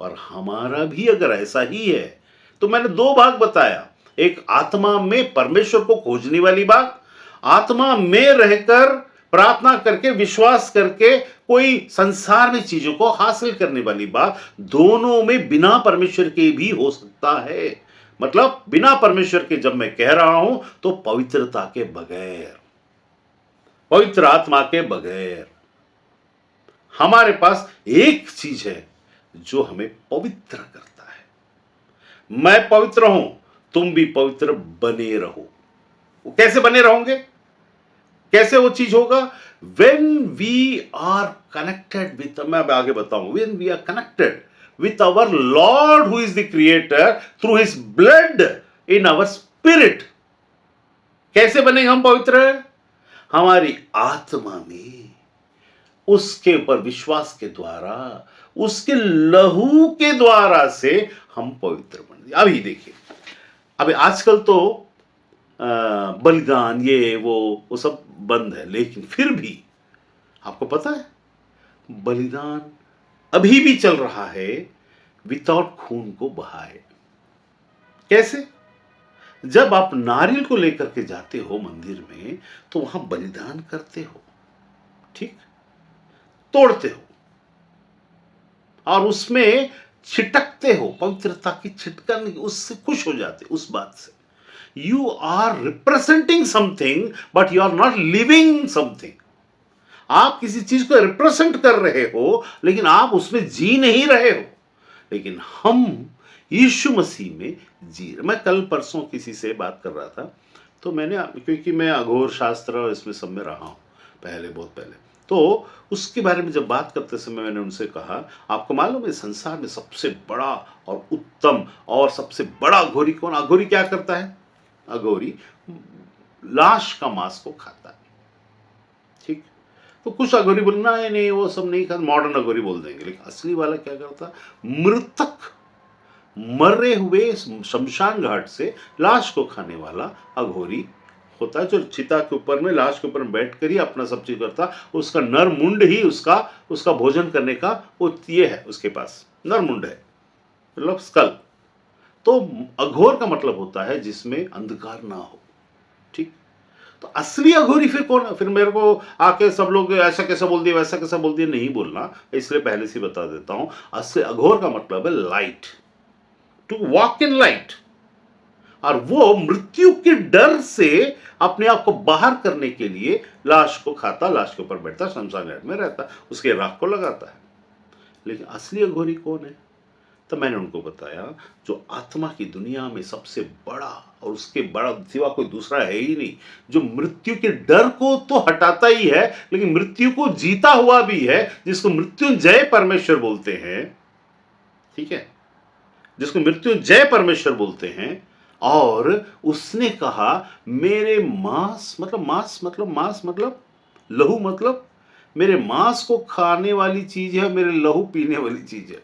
Speaker 1: और हमारा भी अगर ऐसा ही है, तो मैंने दो भाग बताया, एक आत्मा में परमेश्वर को खोजने वाली बात, आत्मा में रहकर प्रार्थना करके, विश्वास करके कोई संसार में चीजों को हासिल करने वाली बात। दोनों में बिना परमेश्वर के भी हो सकता है। मतलब बिना परमेश्वर के जब मैं कह रहा हूं तो पवित्रता के बगैर, पवित्र आत्मा के बगैर। हमारे पास एक चीज है जो हमें पवित्र करता है। मैं पवित्र हूं, तुम भी पवित्र बने रहो। वो कैसे बने रहोगे? कैसे वो चीज होगा? when we are connected with, मैं अब आगे बताऊं, when we are connected with our Lord who is the creator through his blood in our spirit। कैसे बनेंगे हम पवित्र? हमारी आत्मा में उसके ऊपर विश्वास के द्वारा, उसके लहू के द्वारा से हम पवित्र बन। अभी देखिए, अभी आजकल तो बलिदान ये वो सब बंद है, लेकिन फिर भी आपको पता है बलिदान अभी भी चल रहा है विदाउट खून को बहाए। कैसे? जब आप नारियल को लेकर के जाते हो मंदिर में तो वहां बलिदान करते हो, ठीक, तोड़ते हो और उसमें छिटकते हो, पवित्रता की छिटकन, उससे खुश हो जाते उस बात से। You are representing something, but you are not living something। आप किसी चीज को रिप्रेजेंट कर रहे हो, लेकिन आप उसमें जी नहीं रहे हो। लेकिन हम यीशु मसीह में जी रहे। मैं कल परसों किसी से बात कर रहा था, तो मैंने, क्योंकि मैं अघोर शास्त्र इसमें सब में रहा हूं पहले, बहुत पहले, तो उसके बारे में जब बात करते समय मैंने उनसे कहा, आपको मालूम है संसार में सबसे बड़ा और उत्तम और सबसे बड़ा अघोरी कौन? अघोरी क्या करता है? अघोरी लाश का मांस को खाता है, ठीक। तो कुछ अघोरी बोलना है नहीं, वो सब नहीं खाता, मॉडर्न अघोरी बोल देंगे, लेकिन असली वाला क्या करता? मृतक, मरे हुए शमशान घाट से लाश को खाने वाला अघोरी होता है, जो चिता के ऊपर में, लाश के ऊपर बैठ कर ही अपना सब चीज करता। उसका नर मुंड ही उसका भोजन करने का वो ये है, उसके पास नर मुंड है, मतलब स्कल। तो अघोर का मतलब होता है जिसमें अंधकार ना हो, ठीक। तो असली अघोरी फिर कौन? फिर मेरे को आके सब लोग ऐसा कैसा बोल दिया, वैसा कैसा बोल दिया, नहीं बोलना, इसलिए पहले से बता देता हूं। असली अघोर का मतलब है light, to walk in light. और वो मृत्यु के डर से अपने आप को बाहर करने के लिए लाश को खाता, लाश के ऊपर बैठता, शमशान घाट में रहता, उसके राख को लगाता है। लेकिन असली अघोरी कौन है? तो मैंने उनको बताया, जो आत्मा की दुनिया में सबसे बड़ा और उसके बड़ा सिवा कोई दूसरा है ही नहीं, जो मृत्यु के डर को तो हटाता ही है, लेकिन मृत्यु को जीता हुआ भी है, जिसको मृत्युंजय परमेश्वर बोलते हैं, ठीक है, जिसको मृत्युंजय परमेश्वर बोलते हैं। और उसने कहा, मेरे मांस मतलब लहू, मतलब मेरे मांस को खाने वाली चीज है, मेरे लहू पीने वाली चीज है।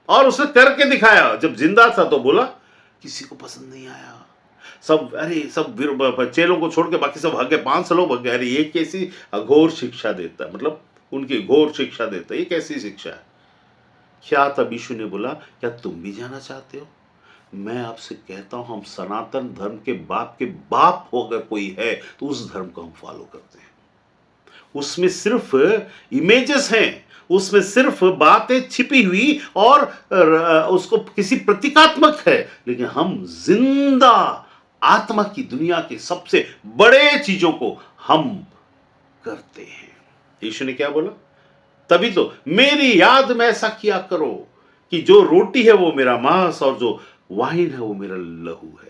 Speaker 1: और उसने करके दिखाया। जब जिंदा था तो बोला, किसी को पसंद नहीं आया, सब, अरे सब चेलों को छोड़ के बाकी सब भाग गए, 500 लोग भाग गए। अरे ये कैसी अघोर शिक्षा देता है, मतलब उनकी घोर शिक्षा देता है, ये कैसी शिक्षा है? क्या तब यीशु ने बोला, क्या तुम भी जाना चाहते हो? मैं आपसे कहता हूं, हम सनातन धर्म के बाप हो अगर कोई है तो उस धर्म को हम फॉलो करते हैं। उसमें सिर्फ इमेजेस हैं, उसमें सिर्फ बातें छिपी हुई और उसको किसी प्रतीकात्मक है, लेकिन हम जिंदा आत्मा की दुनिया के सबसे बड़े चीजों को हम करते हैं। यीशु ने क्या बोला? तभी तो मेरी याद में ऐसा किया करो कि जो रोटी है वो मेरा मांस और जो वाइन है वो मेरा लहू है।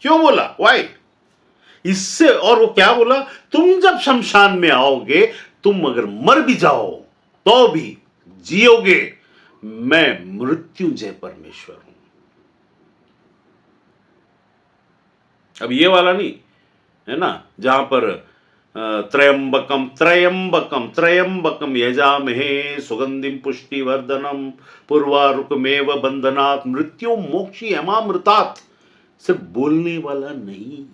Speaker 1: क्यों बोला? वाई? इससे, और वो क्या बोला? तुम जब शमशान में आओगे, तुम अगर मर भी जाओ तो भी जियोगे, मैं मृत्युंजय परमेश्वर हूं। अब ये वाला नहीं है ना, जहां पर त्रयंबकम त्रयंबकम त्रयंबकम यजामहे सुगंधिम पुष्टिवर्धनम पूर्वारुकमेव बंधनात् मृत्यु मोक्षी अमामृतात्। सिर्फ बोलने वाला नहीं,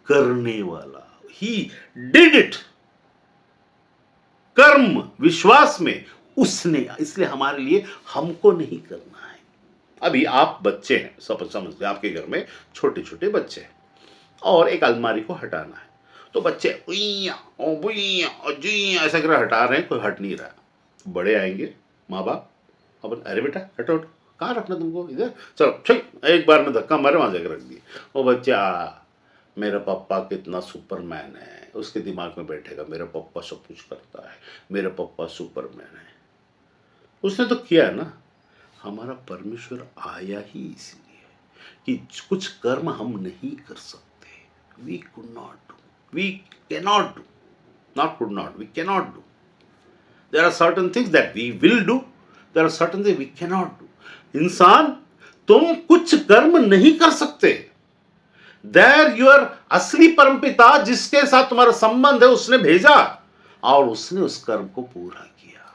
Speaker 1: करने वाला। ही डिड इट, कर्म विश्वास में उसने, इसलिए हमारे लिए हमको नहीं करना है। अभी आप बच्चे हैं, सब समझते, आपके घर में छोटे छोटे बच्चे हैं और एक अलमारी को हटाना है, तो बच्चे उइया ओ बुइया ओ जुइया ऐसा कर हटा रहे हैं, कोई हट नहीं रहा। बड़े आएंगे माँ बाप, अपन अरे बेटा हटो हटो, कहाँ रखना तुमको, इधर चलो ठीक, एक बार में धक्का मारे वहां जाकर रख दिए। वो बच्चा मेरा पापा कितना सुपरमैन है, उसके दिमाग में बैठेगा मेरा पापा सब कुछ करता है, मेरा पापा सुपरमैन है। उसने तो किया ना। हमारा परमेश्वर आया ही इसलिए कि कुछ कर्म हम नहीं कर सकते। We could not do. We cannot do. Not could not. We cannot do. There are certain things that we will do. There are certain things we cannot do. इंसान, तुम कुछ कर्म नहीं कर सकते। There your असली परमपिता जिसके साथ तुम्हारा संबंध है उसने भेजा और उसने उस कर्म को पूरा किया।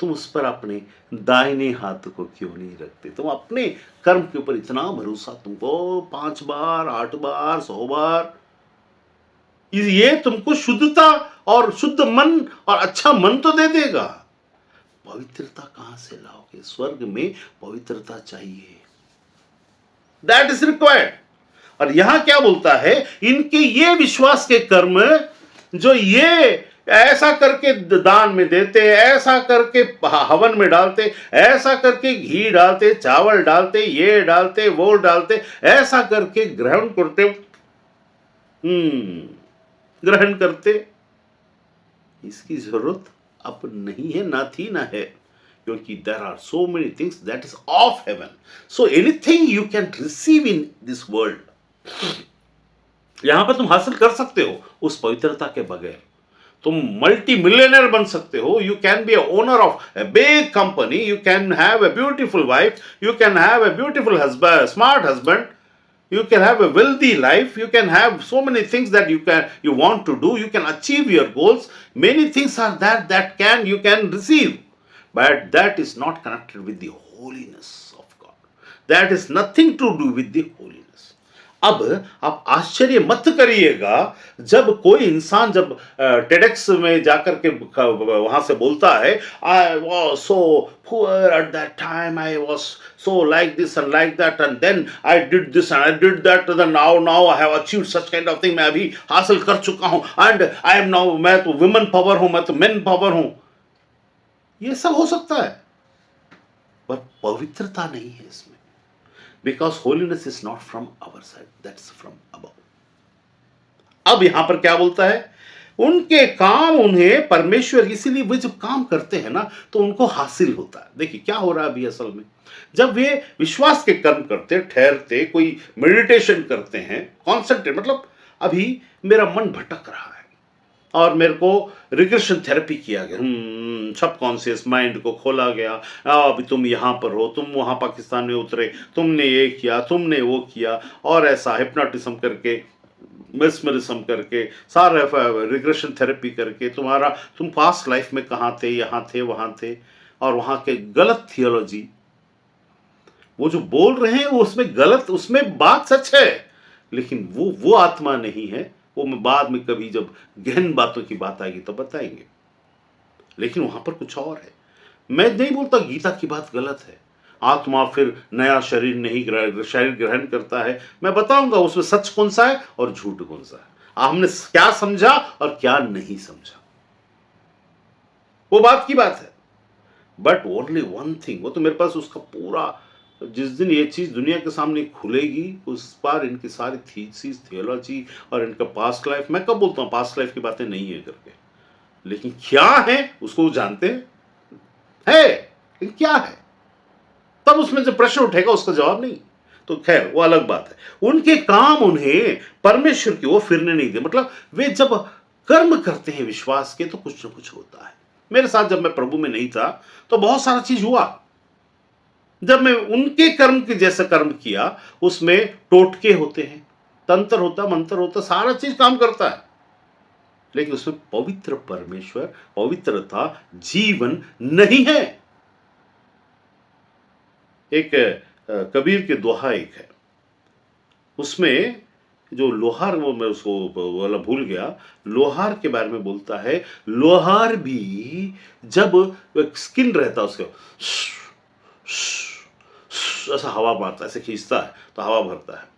Speaker 1: तुम उस पर अपने दाहिने हाथ को क्यों नहीं रखते? तुम अपने कर्म के ऊपर इतना भरोसा, तुमको 5 बार 8 बार 100 बार, ये तुमको शुद्धता और शुद्ध मन और अच्छा मन तो दे देगा। पवित्रता कहां से लाओगे? स्वर्ग में पवित्रता चाहिए, दैट इज रिक्वायर्ड। और यहां क्या बोलता है? इनके ये विश्वास के कर्म जो ये ऐसा करके दान में देते, ऐसा करके हवन में डालते, ऐसा करके घी डालते, चावल डालते, ये डालते, वो डालते, ऐसा करके ग्रहण करते, ग्रहण करते, इसकी जरूरत अब नहीं है, ना थी ना है, क्योंकि there are so many things that is of heaven. So anything you can receive in this world, यहां पर तुम हासिल कर सकते हो उस पवित्रता के बगैर। तुम मल्टी मिलियनर बन सकते हो, you can be owner of a big company, you can have a beautiful wife, you can have a beautiful husband, smart husband, you can have a wealthy life, you can have so many things that you want to do, you can achieve your goals. Many things are that you can receive, but that is not connected with the holiness of God. That is nothing to do with the holiness. अब आप आश्चर्य मत करिएगा जब कोई इंसान जब TEDx में जाकर के वहां से बोलता है, I was so poor at that time, I was so like this and like that and then I did this and I did that, now I have achieved such kind of thing, मैं अभी हासिल कर चुका हूं and I am now, मैं तो women power हूं, मैं तो मेन पावर हूं। ये सब हो सकता है पर पवित्रता नहीं है इसमें, because holiness is not from our side, that's from above. अब यहां पर क्या बोलता है? उनके काम उन्हें परमेश्वर, इसीलिए वे जब काम करते हैं ना तो उनको हासिल होता है। देखिए क्या हो रहा है अभी असल में, जब वे विश्वास के कर्म करते, ठहरते, कोई मेडिटेशन करते हैं, कॉन्सेंट्रेट, मतलब अभी मेरा मन भटक रहा है और मेरे को रिग्रेशन थेरेपी किया गया, सब कॉन्शियस माइंड को खोला गया, अभी तुम यहाँ पर हो, तुम वहाँ पाकिस्तान में उतरे, तुमने ये किया, तुमने वो किया, और ऐसा हिप्नोटिज्म करके, मेस्मरिज्म करके, सारा रिग्रेशन थेरेपी करके तुम पास्ट लाइफ में कहाँ थे, यहाँ थे, वहाँ थे, और वहाँ के गलत थियोलॉजी, वो जो बोल रहे हैं वो उसमें गलत, उसमें बात सच है लेकिन वो आत्मा नहीं है। वो मैं बाद में कभी जब गहन बातों की बात आएगी तो बताएंगे, लेकिन वहां पर कुछ और है। मैं नहीं बोलता गीता की बात गलत है, आत्मा फिर नया शरीर नहीं शरीर ग्रहण करता है, मैं बताऊंगा उसमें सच कौन सा है और झूठ कौन सा है, हमने क्या समझा और क्या नहीं समझा। वो बात की बात है। बट ओनली वन थिंग, वो तो मेरे पास उसका पूरा, जिस दिन ये चीज दुनिया के सामने खुलेगी उस बार इनकी सारी थीसिस थियोलॉजी और इनका पास्ट लाइफ, मैं कब बोलता हूँ पास्ट लाइफ की बातें नहीं है करके, लेकिन क्या है उसको वो जानते हैं है, लेकिन क्या है, तब उसमें जो प्रश्न उठेगा उसका जवाब नहीं। तो खैर वो अलग बात है। उनके काम उन्हें परमेश्वर की ओर फिरने नहीं दे, मतलब वे जब कर्म करते हैं विश्वास के तो कुछ ना कुछ होता है। मेरे साथ जब मैं प्रभु में नहीं था तो बहुत सारा चीज हुआ। जब मैं उनके कर्म के जैसा कर्म किया, उसमें टोटके होते हैं, तंत्र होता, मंत्र होता, सारा चीज काम करता है, लेकिन उसमें पवित्र परमेश्वर, पवित्रता, जीवन नहीं है। एक कबीर के दोहा एक है, उसमें जो लोहार, वो मैं उसको वाला भूल गया, लोहार के बारे में बोलता है, लोहार भी जब स्किन रहता है उसका, ऐसा हवा मारता है, ऐसे खींचता है तो हवा भरता है,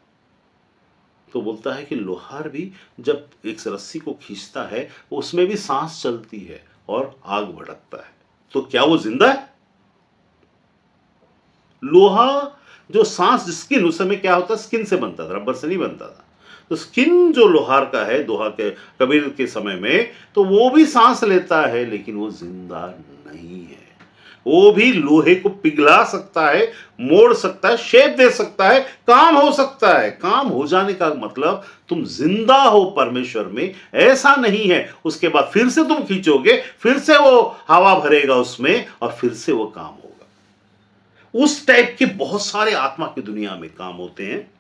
Speaker 1: तो बोलता है कि लोहार भी जब एक रस्सी को खींचता है उसमें भी सांस चलती है और आग भड़कता है, तो क्या वो जिंदा है? लोहा जो सांस, स्किन, उस समय क्या होता, स्किन से बनता था, रबर से नहीं बनता था, तो स्किन जो लोहार का है दोहा के कबीर के समय में, तो वो भी सांस लेता है लेकिन वो जिंदा नहीं है। वो भी लोहे को पिघला सकता है, मोड़ सकता है, शेप दे सकता है, काम हो सकता है। काम हो जाने का मतलब तुम जिंदा हो परमेश्वर में, ऐसा नहीं है उसके बाद फिर से तुम खींचोगे, फिर से वो हवा भरेगा उसमें और फिर से वो काम होगा। उस टाइप के बहुत सारे आत्मा की दुनिया में काम होते हैं,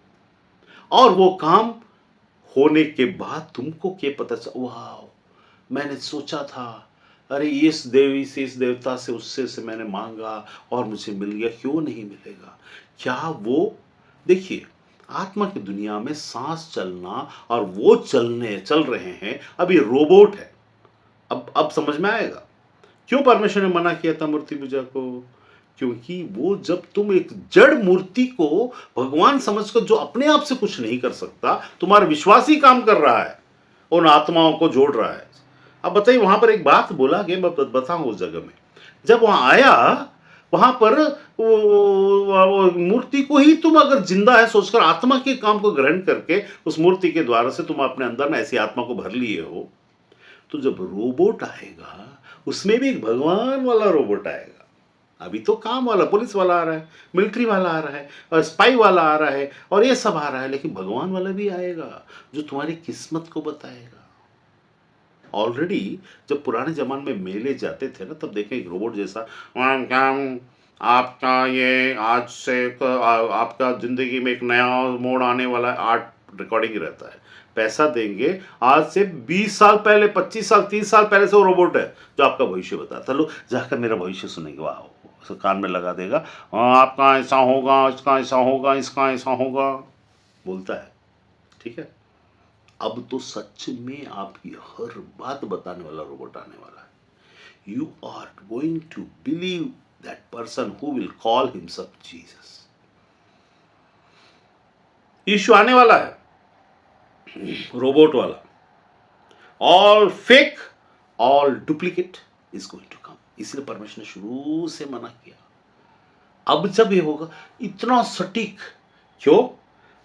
Speaker 1: और वो काम होने के बाद तुमको क्या पता चल, वाह मैंने सोचा था, अरे इस देवी से, इस देवता से, उससे से मैंने मांगा और मुझे मिल गया, क्यों नहीं मिलेगा? क्या वो, देखिए आत्मा की दुनिया में सांस चलना और वो चल रहे हैं, अब ये रोबोट है। अब समझ में आएगा क्यों परमेश्वर ने मना किया था मूर्ति पूजा को। क्योंकि वो, जब तुम एक जड़ मूर्ति को भगवान समझकर, जो अपने आप से कुछ नहीं कर सकता, तुम्हारा विश्वास ही काम कर रहा है, उन आत्माओं को जोड़ रहा है। अब बताइए, वहां पर एक बात बोला गया, मैं बताऊं उस जगह में, जब वहां आया, वहां पर वो मूर्ति को ही तुम अगर जिंदा है सोचकर आत्मा के काम को ग्रहण करके उस मूर्ति के द्वारा से तुम अपने अंदर में ऐसी आत्मा को भर लिए हो, तो जब रोबोट आएगा उसमें भी एक भगवान वाला रोबोट आएगा। अभी तो काम वाला पुलिस वाला आ रहा है, मिलिट्री वाला आ रहा है, और स्पाई वाला आ रहा है, और ये सब आ रहा है, लेकिन भगवान वाला भी आएगा जो तुम्हारी किस्मत को बताएगा। ऑलरेडी जब पुराने जमाने में मेले जाते थे ना, तब देखें एक रोबोट जैसा, आपका ये आज से आपका जिंदगी में एक नया मोड़ आने वाला है, आर्ट रिकॉर्डिंग रहता है, पैसा देंगे, आज से 20 साल पहले, 25 साल, 30 साल पहले से वो रोबोट है जो आपका भविष्य बताता। लो जाकर मेरा भविष्य सुनेंगे, वाह, उसे कान में लगा देगा, आपका ऐसा होगा, इसका ऐसा होगा, इसका ऐसा होगा, बोलता है। ठीक है, अब तो सच में आपकी हर बात बताने वाला रोबोट आने वाला है। You are going to believe that person who will call himself Jesus. यीशु आने वाला है, रोबोट वाला, all fake, all duplicate is going to come. इसलिए परमेश्वर ने शुरू से मना किया। अब जब ये होगा, इतना सटीक क्यों?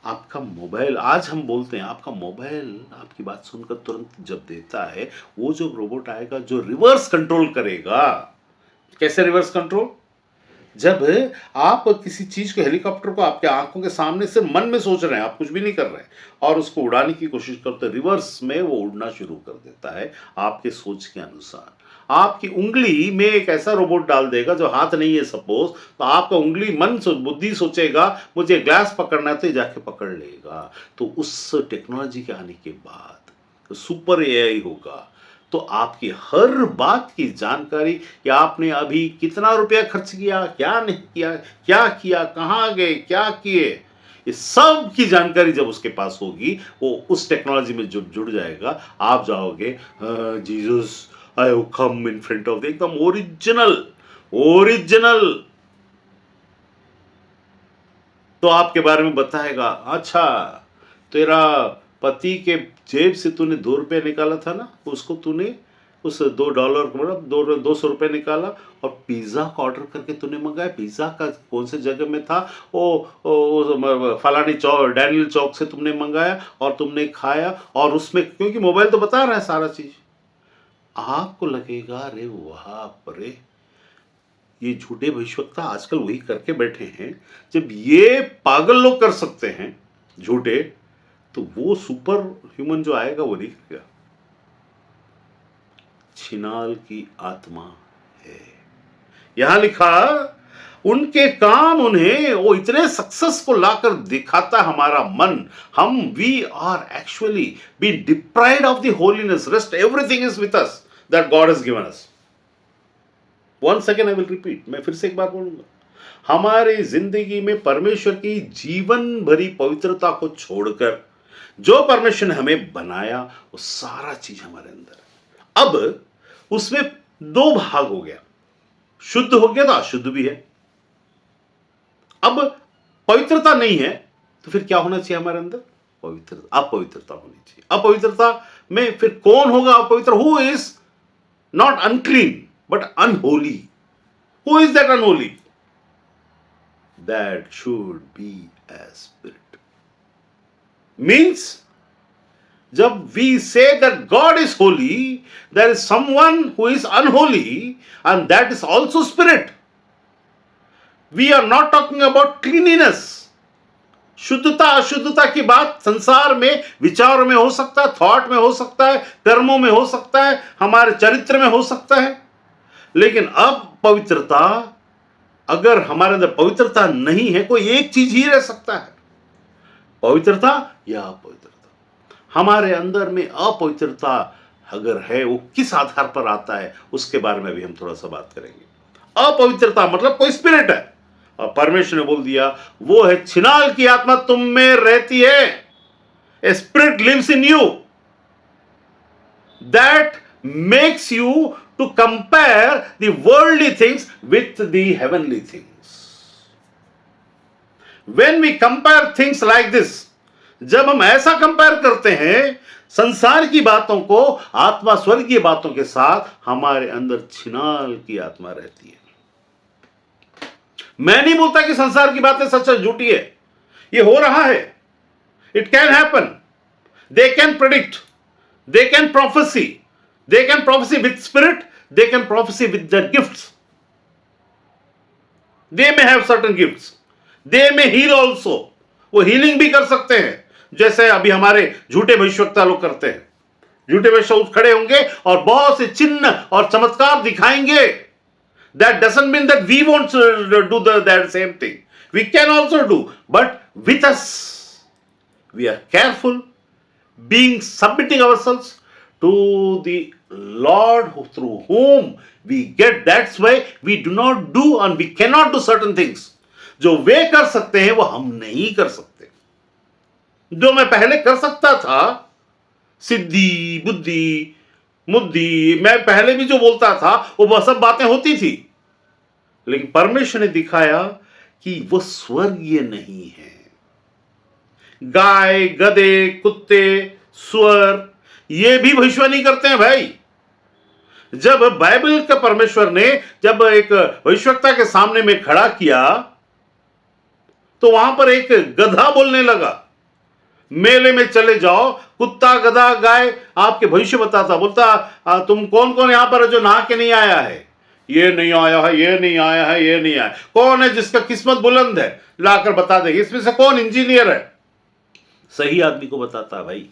Speaker 1: आपका मोबाइल, आज हम बोलते हैं आपका मोबाइल आपकी बात सुनकर तुरंत जब देता है, वो जो रोबोट आएगा जो रिवर्स कंट्रोल करेगा। कैसे रिवर्स कंट्रोल? जब आप किसी चीज को, हेलीकॉप्टर को आपके आंखों के सामने सिर्फ मन में सोच रहे हैं, आप कुछ भी नहीं कर रहे हैं, और उसको उड़ाने की कोशिश करते हैं, रिवर्स में वो उड़ना शुरू कर देता है आपके सोच के अनुसार। आपकी उंगली में एक ऐसा रोबोट डाल देगा जो हाथ नहीं है सपोज, तो आपका उंगली, मन बुद्धि सोचेगा मुझे ग्लास पकड़ना है, तो जाके पकड़ लेगा। तो उस टेक्नोलॉजी के आने के बाद तो सुपर एआई होगा, तो आपकी हर बात की जानकारी, कि आपने अभी कितना रुपया खर्च किया, क्या नहीं किया, क्या किया, कहाँ गए, क्या किए, ये सब की जानकारी जब उसके पास होगी, वो उस टेक्नोलॉजी में जुड़ जाएगा। आप जाओगे, Jesus I have come in front of the, एकदम ओरिजिनल ओरिजिनल, तो आपके बारे में बताएगा, अच्छा तेरा पति के जेब से तूने 2 रुपये निकाला था ना, उसको तूने उस $2 को मतलब 200 रुपये निकाला और पिज़्ज़ा का ऑर्डर करके तूने मंगाया। पिज़्ज़ा का कौन से जगह में था, फलानी चौक, डैनियल चौक से तुमने मंगाया और तुमने खाया, और उसमें क्योंकि मोबाइल तो बता रहा है सारा चीज, आपको लगेगा अरे वाह रे, ये झूठे भविष्यवक्ता आजकल वही करके बैठे हैं। जब ये पागल लोग कर सकते हैं झूठे, तो वो सुपर ह्यूमन जो आएगा वो नहीं करेगा। छिनाल की आत्मा है, यहां लिखा, उनके काम उन्हें वो इतने सक्सेस को लाकर दिखाता हमारा मन, हम we are actually be deprived of the holiness, rest everything is with us that God has given us. One second I will repeat, मैं फिर से एक बार बोलूंगा, हमारी जिंदगी में परमेश्वर की जीवन भरी पवित्रता को छोड़कर जो परमेश्वर ने हमें बनाया वो सारा चीज हमारे अंदर है। अब उसमें दो भाग हो गया, शुद्ध हो गया तो अशुद्ध भी है। अब पवित्रता नहीं है तो फिर क्या होना चाहिए हमारे अंदर? पवित्रता, अपवित्रता होनी चाहिए। अपवित्रता में फिर कौन होगा अपवित्र? Who is not unclean but unholy. Who is that unholy? That should be a spirit. Means जब we say that God is holy, there is someone who is unholy, and that is also spirit. We are not talking about cleanliness. शुद्धता अशुद्धता की बात संसार में विचार में हो सकता है, थॉट में हो सकता है, कर्मों में हो सकता है, हमारे चरित्र में हो सकता है, लेकिन अब पवित्रता, अगर हमारे अंदर पवित्रता नहीं है, कोई एक चीज ही रह सकता है, पवित्रता या अपवित्रता। हमारे अंदर में अपवित्रता अगर है, वो किस आधार पर आता है उसके बारे में भी हम थोड़ा सा बात करेंगे। अपवित्रता मतलब कोई स्पिरिट है, और परमेश्वर ने बोल दिया वो है छिनाल की आत्मा तुम में रहती है। A spirit lives in you that makes you to compare the worldly things with the heavenly things. When we compare things like this, जब हम ऐसा कंपेयर करते हैं संसार की बातों को आत्मा स्वर्गीय बातों के साथ, हमारे अंदर छिनाल की आत्मा रहती है। मैं नहीं बोलता कि संसार की बातें सच झूठी है, ये हो रहा है, it can happen, they can predict, they can prophesy, they can prophesy with spirit, they can prophesy with their gifts, they may have certain gifts, they may heal also, वो हीलिंग भी कर सकते हैं, जैसे अभी हमारे झूठे भविष्यवक्ता लोग करते हैं। झूठे भविष्यवक्ता खड़े होंगे और बहुत से चिन्ह और चमत्कार दिखाएंगे। That doesn't mean that we won't do that same thing, we can also do, but with us we are careful, being submitting ourselves to the Lord through whom we get। that's why we do not do and we cannot do certain things। जो वे कर सकते हैं वो हम नहीं कर सकते। जो मैं पहले कर सकता था, सिद्धि बुद्धि मुद्धि, मैं पहले भी जो बोलता था वो सब बातें होती थी, लेकिन परमेश्वर ने दिखाया कि वो स्वर्गीय नहीं है। गाय गधे कुत्ते सुअर ये भी भविष्यवाणी करते हैं भाई। जब बाइबल का परमेश्वर ने जब एक भविष्यवक्ता के सामने में खड़ा किया तो वहां पर एक गधा बोलने लगा, मेले में चले जाओ, कुत्ता गधा गाय आपके भविष्य बताता, बोलता तुम कौन कौन यहां पर जो नहा के नहीं आया है? ये नहीं आया है, ये नहीं आया है, ये नहीं आया। कौन है जिसका किस्मत बुलंद है? लाकर बता देगी इसमें से कौन इंजीनियर है। सही आदमी को बताता है भाई।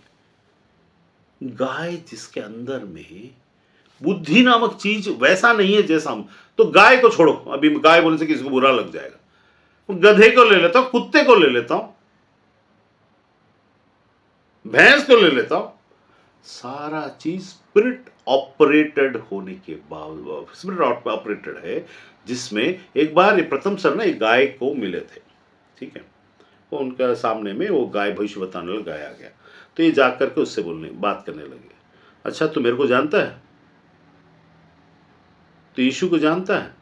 Speaker 1: गाय जिसके अंदर में बुद्धि नामक चीज वैसा नहीं है जैसा हम, तो गाय को छोड़ो, अभी गाय बोलने से किसी को बुरा लग जाएगा, गधे को ले लेता हूं, कुत्ते को ले लेता हूं, भैंस को ले लेता हूं, सारा चीज स्पिरिट ऑपरेटेड होने के बावजूद, स्पिरिट ऑपरेटेड है, जिसमें एक बार ये प्रथम सर ना एक गाय को मिले थे, ठीक है, वो उनका सामने में वो गाय भविष्य बताने लगा, गाय आ गया, तो ये जाकर के उससे बोलने बात करने लगे, अच्छा तू मेरे को जानता है? तो यीशु को जानता है?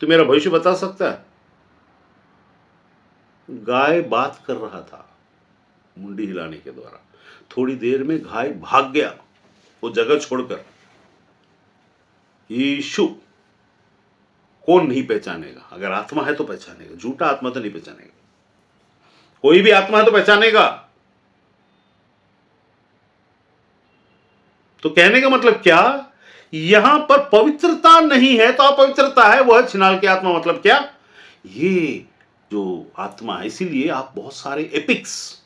Speaker 1: तू मेरा भविष्य बता सकता है? गाय बात कर रहा था मुंडी हिलाने के द्वारा, थोड़ी देर में गाय भाग गया, वो जगह छोड़कर यीशु कौन नहीं पहचानेगा? अगर आत्मा है तो पहचानेगा, झूठा आत्मा तो नहीं पहचानेगा। कोई भी आत्मा है तो पहचानेगा। तो कहने का मतलब क्या? यहां पर पवित्रता नहीं है तो अपवित्रता है, वह छिनाल की आत्मा। मतलब क्या? ये जो आत्मा है, इसीलिए आप बहुत सारे एपिक्स,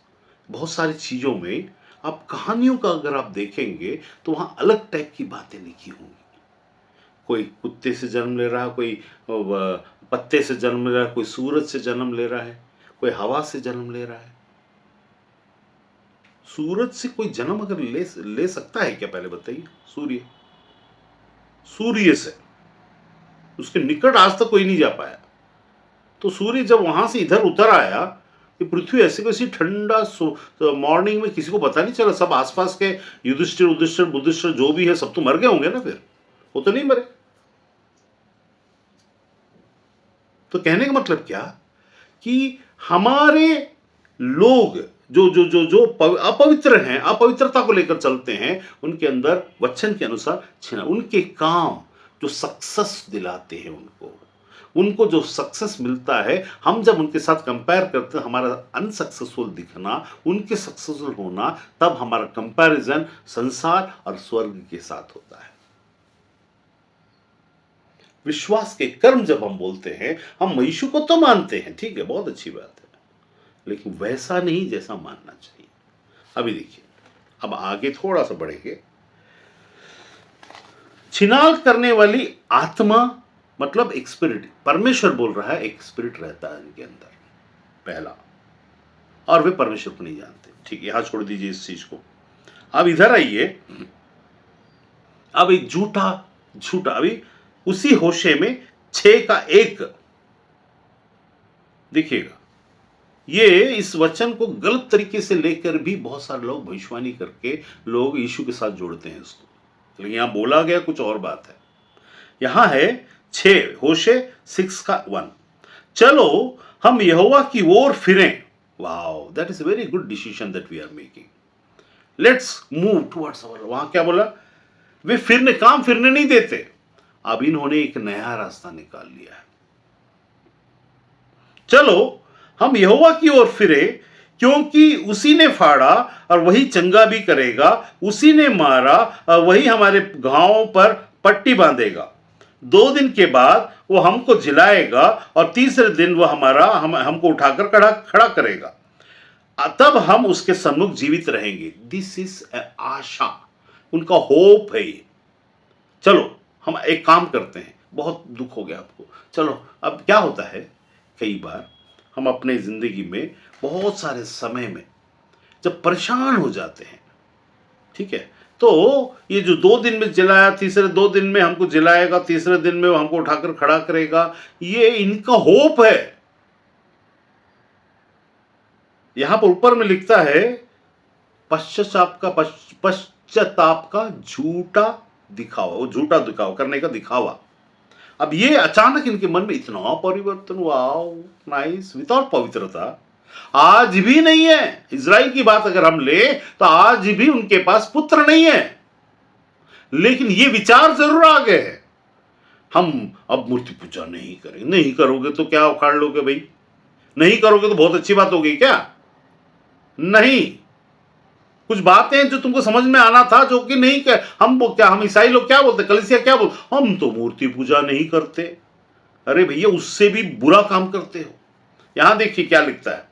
Speaker 1: बहुत सारी चीजों में आप कहानियों का अगर आप देखेंगे तो वहां अलग टाइप की बातें लिखी होंगी। कोई कुत्ते से जन्म ले रहा है, कोई पत्ते से जन्म ले रहा है, कोई सूरज से जन्म ले रहा है, कोई हवा से जन्म ले रहा है। सूरज से कोई जन्म अगर ले सकता है क्या? पहले बताइए। सूर्य, सूर्य से उसके निकट आज तक कोई नहीं जा पाया। तो सूर्य जब वहां से इधर उतर आया, ये पृथ्वी ऐसे कैसी ठंडा मॉर्निंग में किसी को पता नहीं चला। सब आसपास के युधिष्ठिर उधिष्ठिर बुधिष्ठिर जो भी है सब तो मर गए होंगे ना, फिर वो तो नहीं मरे। तो कहने का मतलब क्या कि हमारे लोग जो जो जो जो अपवित्र हैं, अपवित्रता को लेकर चलते हैं, उनके अंदर वचन के अनुसार छिना, उनके काम जो सक्सेस दिलाते हैं, उनको जो सक्सेस मिलता है, हम जब उनके साथ कंपेयर करते हैं, हमारा अनसक्सेसफुल दिखना, उनके सक्सेसफुल होना, तब हमारा कंपैरिजन संसार और स्वर्ग के साथ होता है। विश्वास के कर्म जब हम बोलते हैं, हम यीशु को तो मानते हैं, ठीक है, बहुत अच्छी बात है, लेकिन वैसा नहीं जैसा मानना चाहिए। अभी देखिए, अब आगे थोड़ा सा बढ़ेंगे। छिनाल करने वाली आत्मा मतलब एक स्पिरिट, परमेश्वर बोल रहा है, एक स्पिरिट रहता है इनके अंदर, पहला, और वे परमेश्वर को नहीं जानते। ठीक है, यहां छोड़ दीजिए इस चीज को। अब इधर आइए, अब एक झूठा झूठा, अभी उसी होशे में 6 का 1 देखिएगा। ये इस वचन को गलत तरीके से लेकर भी बहुत सारे लोग भविष्यवाणी करके लोग यीशु के साथ जोड़ते हैं इसको, लेकिन यहां बोला गया कुछ और बात है। यहां है 6 होशे 6 का 1, चलो हम यहोवा की ओर फिरें। Wow, that is a very good decision that we are making. Let's move towards our. वहां क्या बोला? वे काम फिरने नहीं देते। अब इन्होंने एक नया रास्ता निकाल लिया है। चलो हम यहोवा की ओर फिरे, क्योंकि उसी ने फाड़ा और वही चंगा भी करेगा, उसी ने मारा और वही हमारे घावों पर पट्टी बांधेगा। 2 दिन के बाद वो हमको जिलाएगा और तीसरे दिन वो हमको उठाकर खड़ा करेगा, तब हम उसके सम्मुख जीवित रहेंगे। दिस इज आशा, उनका होप है ये। चलो हम एक काम करते हैं, बहुत दुख हो गया आपको, चलो अब क्या होता है, कई बार हम अपने जिंदगी में बहुत सारे समय में जब परेशान हो जाते हैं, ठीक है, तो ये जो 2 दिन में जिलाया, तीसरे 2 दिन में हमको जिलाएगा, तीसरे दिन में वो हमको उठाकर खड़ा करेगा, ये इनका होप है। यहां पर ऊपर में लिखता है पश्चाताप का झूठा दिखावा, वो झूठा दिखावा करने का दिखावा। अब ये अचानक इनके मन में इतना परिवर्तन हुआ, नाइस, विदाउट पवित्रता आज भी नहीं है। इजराइल की बात अगर हम ले तो आज भी उनके पास पुत्र नहीं है, लेकिन ये विचार जरूर आ गए हैं, हम अब मूर्ति पूजा नहीं करेंगे। नहीं करोगे तो क्या उखाड़ लोगे भाई? नहीं करोगे तो बहुत अच्छी बात होगी क्या? नहीं, कुछ बातें जो तुमको समझ में आना था जो कि नहीं कर, हम ईसाई लोग क्या बोलते, कलीसिया क्या बोलते, हम तो मूर्ति पूजा नहीं करते। अरे भैया, उससे भी बुरा काम करते हो। यहां देखिए क्या लिखता है,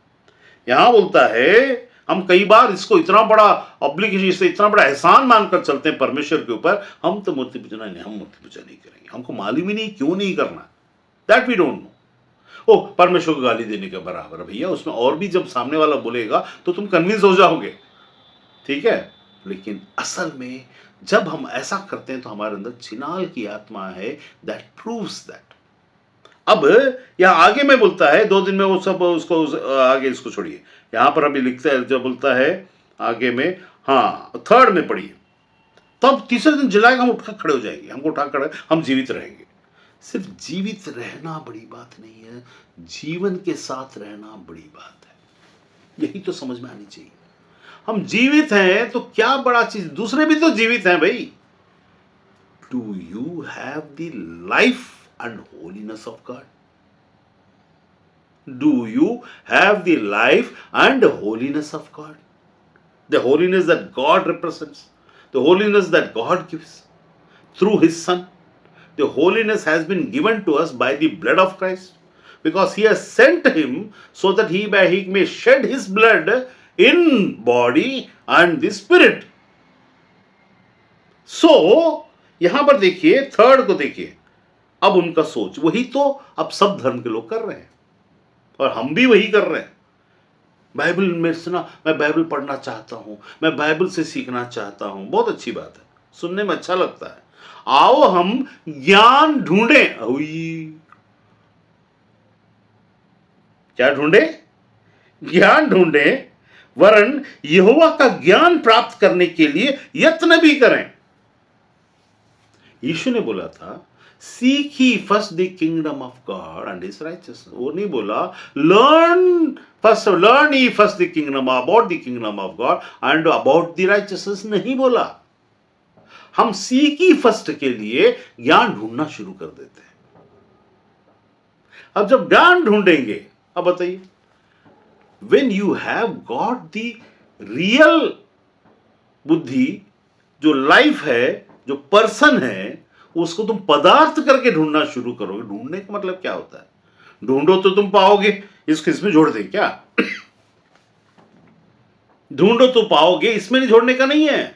Speaker 1: यहां बोलता है हम कई बार इसको इतना बड़ा ऑब्लिगेशन, इससे इतना बड़ा एहसान मानकर चलते हैं परमेश्वर के ऊपर, हम तो मूर्ति पूजा नहीं, हम मूर्ति पूजा नहीं करेंगे, हमको मालूम ही नहीं क्यों नहीं करना, दैट वी डोंट नो। ओ, परमेश्वर को गाली देने के बराबर भैया, उसमें और भी जब सामने वाला बोलेगा तो तुम कन्विंस हो जाओगे, ठीक है। लेकिन असल में जब हम ऐसा करते हैं तो हमारे अंदर छिनाल की आत्मा है, दैट प्रूव्स दैट। अब यहां आगे में बोलता है 2 दिन में वो सब उसको आगे, इसको छोड़िए, यहां पर अभी लिखता है, जब बोलता है आगे में, हाँ 3rd में पढ़िए, तब तीसरे दिन जिलाएगा, हम उठकर खड़े हो जाएंगे, हमको उठा खड़े, हम जीवित रहेंगे। सिर्फ जीवित रहना बड़ी बात नहीं है, जीवन के साथ रहना बड़ी बात है। यही तो समझ में आनी चाहिए। हम जीवित हैं तो क्या बड़ा चीज, दूसरे भी तो जीवित हैं भाई। Do you have the life and holiness of God? Do you have the life and holiness of God? The holiness that God represents, the holiness that God gives through his son. The holiness has been given to us by the blood of Christ, because he has sent him so that he may shed his blood in body and the spirit. So यहां पर देखिए, third को देखिए, अब उनका सोच वही तो अब सब धर्म के लोग कर रहे हैं और हम भी वही कर रहे हैं। बाइबल में सुना, मैं बाइबल पढ़ना चाहता हूं, मैं बाइबल से सीखना चाहता हूं, बहुत अच्छी बात है, सुनने में अच्छा लगता है। आओ हम ज्ञान ढूंढें। क्या ढूंढे? ज्ञान ढूंढें, वरन यहोवा का ज्ञान प्राप्त करने के लिए यत्न भी करें। यीशु ने बोला था, seek he first the kingdom of God and his righteousness. वो नहीं बोला learn he first the kingdom, about the kingdom of God and about the righteousness, नहीं बोला। हम सीकी फर्स्ट के लिए ज्ञान ढूंढना शुरू कर देते हैं। अब जब ज्ञान ढूंढेंगे, अब बताइए, when you have got the real बुद्धि, जो लाइफ है, जो पर्सन है, उसको तुम पदार्थ करके ढूंढना शुरू करोगे। ढूंढने का मतलब क्या होता है? ढूंढो तो तुम पाओगे, इसमें जोड़ दे क्या? ढूंढो तो पाओगे, इसमें नहीं, जोड़ने का नहीं है,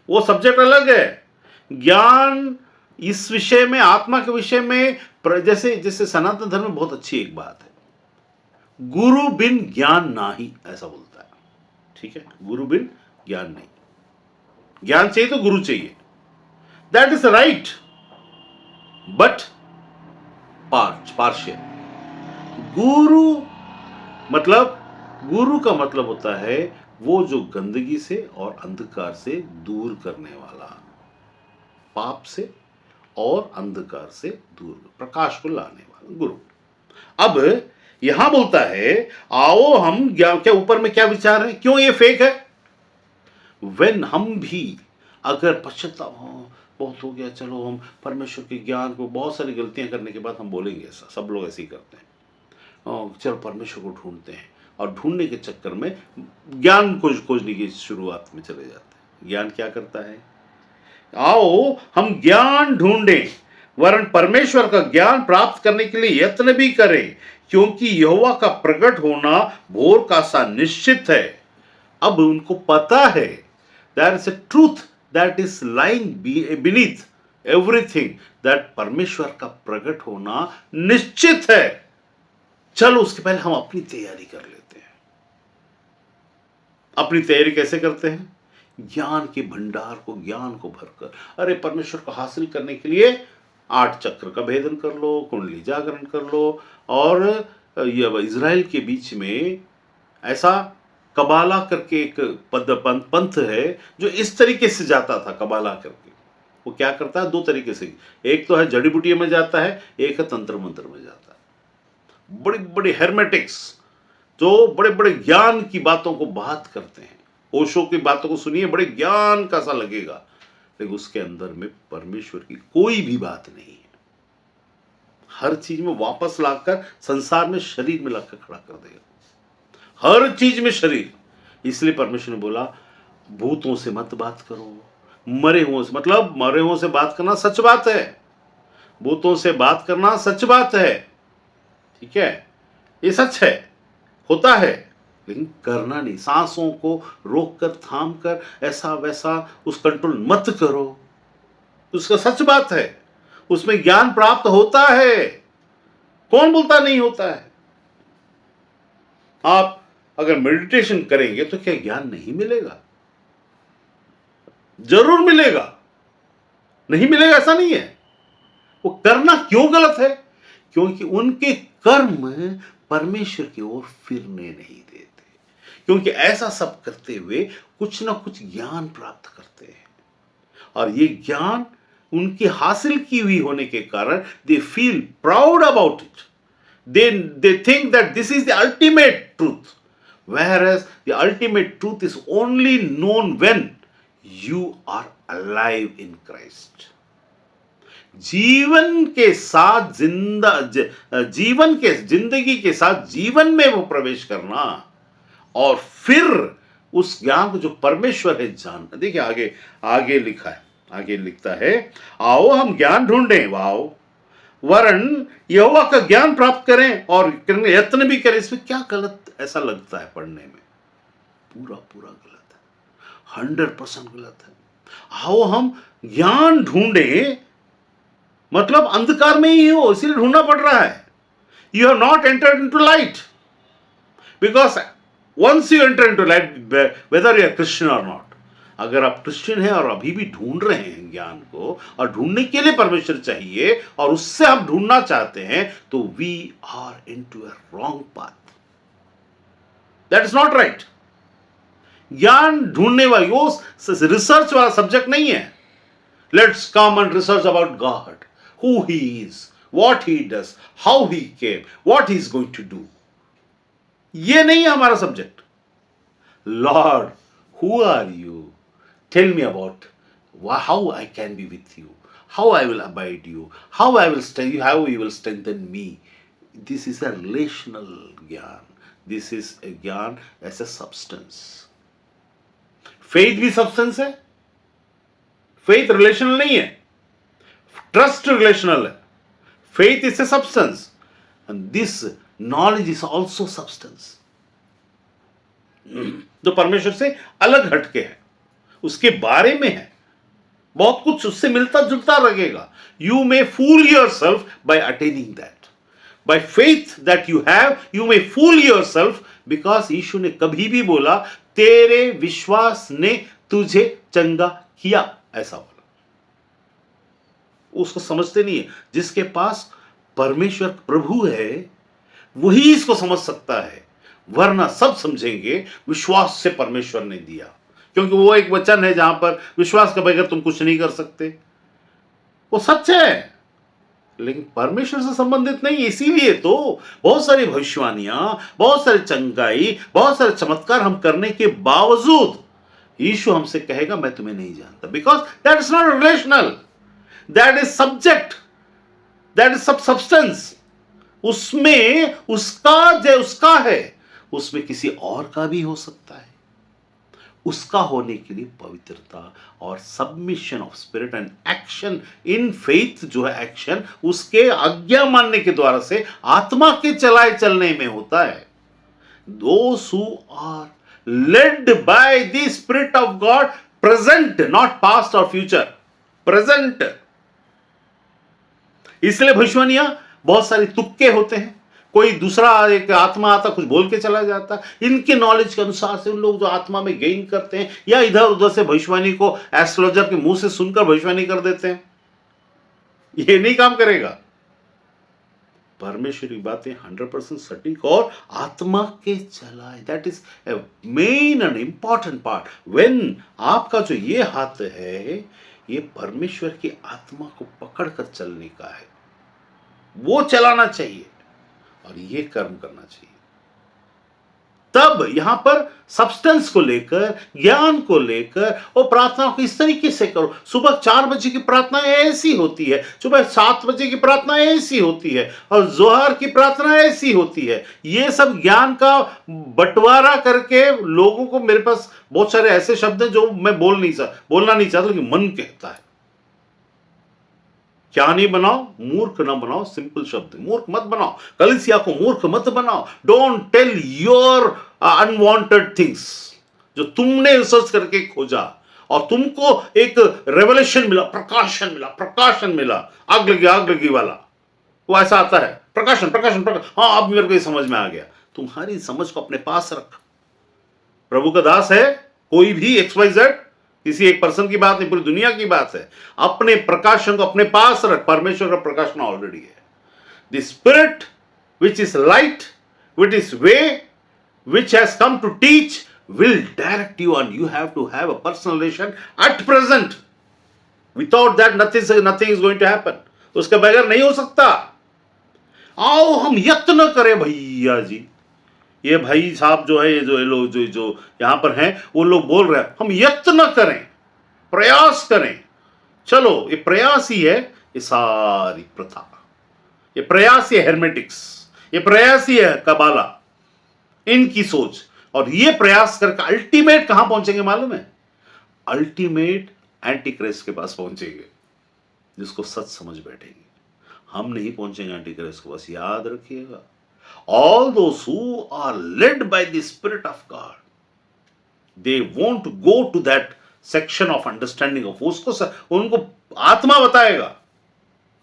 Speaker 1: वो सब्जेक्ट अलग है। ज्ञान इस विषय में, आत्मा के विषय में, जैसे जैसे सनातन धर्म में बहुत अच्छी एक बात है, गुरु बिन ज्ञान नाही, ऐसा बोलता है। ठीक है, गुरु बिन ज्ञान नहीं, ज्ञान चाहिए तो गुरु चाहिए, that is right, but partial. गुरु मतलब, गुरु का मतलब होता है वो जो गंदगी से और अंधकार से दूर करने वाला, पाप से और अंधकार से दूर, प्रकाश को लाने वाला गुरु। अब यहां बोलता है, आओ हम ज्ञान, क्या ऊपर में क्या विचार है, क्यों ये फेक है? वेन हम भी अगर पश्चाताप, बहुत हो गया, चलो हम परमेश्वर के ज्ञान को, बहुत सारी गलतियां करने के बाद हम बोलेंगे ऐसा, सब लोग ऐसे ही करते हैं, चलो परमेश्वर को ढूंढते हैं, और ढूंढने के चक्कर में ज्ञान को खोजने की शुरुआत में चले जाते हैं। ज्ञान क्या करता है? आओ हम ज्ञान ढूंढें, वरन परमेश्वर का ज्ञान प्राप्त करने के लिए यत्न भी करें, क्योंकि यहोवा का प्रकट होना भोर का सा निश्चित है। अब उनको पता है, there is a truth that is lying beneath everything, that परमेश्वर का प्रकट होना निश्चित है। चलो उसके पहले हम अपनी तैयारी कर लेते हैं। अपनी तैयारी कैसे करते हैं? ज्ञान के भंडार को, ज्ञान को भरकर। अरे परमेश्वर को हासिल करने के लिए 8 चक्र का भेदन कर लो, कुंडली जागरण कर लो, और ये इजराइल के बीच में ऐसा कबाला करके एक पंथ है जो इस तरीके से जाता था, कबाला करके। वो क्या करता है? 2 तरीके से, एक तो है जड़ी बूटियों में जाता है, एक है तंत्र मंत्र में जाता है। बड़ी बड़ी हेर्मेटिक्स जो बड़े बड़े ज्ञान की बातों को बात करते हैं, ओशो की बातों को सुनिए, बड़े ज्ञान का सा लगेगा, लेकिन उसके अंदर में परमेश्वर की कोई भी बात नहीं है। हर चीज में वापस लाकर संसार में शरीर में लाकर खड़ा कर देगा, हर चीज में शरीर। इसलिए परमेश्वर ने बोला, भूतों से मत बात करो, मरे हुओं से, मतलब मरे हुओं से बात करना सच बात है, भूतों से बात करना सच बात है, ठीक है, ये सच है, होता है, लेकिन करना नहीं। सांसों को रोक कर, थाम कर, ऐसा वैसा उस कंट्रोल मत करो, उसका सच बात है, उसमें ज्ञान प्राप्त होता है, कौन बोलता नहीं होता है? आप अगर मेडिटेशन करेंगे तो क्या ज्ञान नहीं मिलेगा? जरूर मिलेगा, नहीं मिलेगा ऐसा नहीं है। वो करना क्यों गलत है? क्योंकि उनके कर्म परमेश्वर की ओर फिरने नहीं देते, क्योंकि ऐसा सब करते हुए कुछ ना कुछ ज्ञान प्राप्त करते हैं, और ये ज्ञान उनकी हासिल की हुई होने के कारण they feel proud about it, they think that this is the ultimate truth. whereas the ultimate truth is only known when you are alive in Christ. जीवन के साथ जिंदगी के साथ जीवन में वो प्रवेश करना, और फिर उस ज्ञान को जो परमेश्वर है जानना। देखिए आगे आगे लिखा है, आगे लिखता है, आओ हम ज्ञान ढूंढें, वाओ, वरन यहोवा का ज्ञान प्राप्त करें और यत्न भी करें। इसमें क्या गलत ऐसा लगता है पढ़ने में? पूरा पूरा गलत है, 100% गलत है। आओ हम ज्ञान ढूंढें, मतलब अंधकार में ही हो, इसलिए ढूंढना पड़ रहा है। You have not entered into light, because once you enter into light, whether you are Christian or not, अगर आप क्रिश्चियन हैं और अभी भी ढूंढ रहे हैं ज्ञान को, और ढूंढने के लिए परमेश्वर चाहिए और उससे आप ढूंढना चाहते हैं, तो we are into a wrong path, that is not right. ज्ञान ढूंढने वाली वो रिसर्च वाला सब्जेक्ट नहीं है। Let's come and research about God, who he is, what he does, how he came, what he is going to do. ये नहीं है हमारा subject. Lord, who are you? Tell me about how I can be with you, how I will abide you, how I will stay, how you will strengthen me. This is a relational ज्ञान. This is a ज्ञान as a substance. Faith भी substance है। Faith relational नहीं है, trust relational है। Faith is a substance and this knowledge is also substance, जो परमेश्वर से अलग हटके है, उसके बारे में है, बहुत कुछ उससे मिलता जुलता लगेगा। You may fool yourself by attaining that, by faith that you have you may fool yourself, because यीशु ने कभी भी बोला तेरे विश्वास ने तुझे चंगा किया, ऐसा बोला। उसको समझते नहीं है। जिसके पास परमेश्वर प्रभु है वही इसको समझ सकता है, वरना सब समझेंगे विश्वास से परमेश्वर ने दिया, क्योंकि वो एक वचन है जहां पर विश्वास के बगैर तुम कुछ नहीं कर सकते। वो सच है, लेकिन परमेश्वर से संबंधित नहीं। इसीलिए तो बहुत सारी भविष्यवाणियां, बहुत सारी चंगाई, बहुत सारे चमत्कार हम करने के बावजूद यीशु हमसे कहेगा मैं तुम्हें नहीं जानता, because that is not relational, that is subject, that is सब सब्सटेंस। उसमें उसका जो उसका है, उसमें किसी और का भी हो सकता है। उसका होने के लिए पवित्रता और submission of spirit and action in faith, जो है एक्शन उसके आज्ञा मानने के द्वारा से आत्मा के चलाए चलने में होता है। Those who are led by the Spirit of God, present, not past or future, present। इसलिए भविष्यवाणियां बहुत सारी तुक्के होते हैं, कोई दूसरा एक आत्मा आता कुछ बोल के चला जाता, इनके नॉलेज के अनुसार से उन लोग जो आत्मा में गेन करते हैं, या इधर उधर से भविष्यवाणी को एस्ट्रोलॉजर के मुंह से सुनकर भविष्यवाणी कर देते हैं। ये नहीं काम करेगा। परमेश्वर की बातें 100% सटीक और आत्मा के चलाए, that is a main and important part. When आपका जो ये हाथ है, ये परमेश्वर की आत्मा को पकड़कर चलने का है, वो चलाना चाहिए और ये कर्म करना चाहिए। तब यहां पर सब्सटेंस को लेकर, ज्ञान को लेकर और प्रार्थना को इस तरीके से करो। सुबह 4 बजे की प्रार्थना ऐसी होती है, सुबह 7 बजे की प्रार्थना ऐसी होती है, और जोहर की प्रार्थना ऐसी होती है। ये सब ज्ञान का बंटवारा करके लोगों को, मेरे पास बहुत सारे ऐसे शब्द हैं जो मैं बोलना नहीं चाहता, लेकिन मन कहता है। क्या नहीं बनाओ? मूर्ख ना बनाओ। सिंपल शब्द, मूर्ख मत बनाओ। कलीसिया को मूर्ख मत बनाओ। Don't tell your unwanted things, जो तुमने रिसर्च करके खोजा और तुमको एक रेवलेशन मिला, प्रकाशन मिला, आग लगी वाला, वो ऐसा आता है, प्रकाशन। हाँ, अब मेरे को ये समझ में आ गया। तुम्हारी समझ को अपने पास रख। प्रभु का दास है कोई भी, XYZ, किसी एक पर्सन की बात नहीं, पूरी दुनिया की बात है। अपने प्रकाशन को अपने पास रख। परमेश्वर का प्रकाशन ऑलरेडी है। The spirit which is light, which is way, which has come to teach, will direct you, and you have to have a personal relation at present. Without that nothing is going to happen. उसके बगैर नहीं हो सकता। आओ हम यत्न करें भैया जी, ये भाई साहब जो है, ये लोग जो यहाँ पर हैं, वो लोग बोल रहे हैं हम यत्न करें, प्रयास करें। चलो, ये प्रयास ही है ये सारी प्रथा, ये प्रयास ही है हेर्मेटिक्स, ये प्रयास ही है कबाला, इनकी सोच। और ये प्रयास करके अल्टीमेट कहां पहुंचेंगे मालूम है? अल्टीमेट एंटी क्राइस्ट के पास पहुंचेंगे, जिसको सच समझ बैठेंगे। हम नहीं पहुंचेंगे एंटी क्राइस्ट के पास, याद रखिएगा। All those who are led by the spirit of God, they won't go to that section of understanding of, उसको उनको आत्मा बताएगा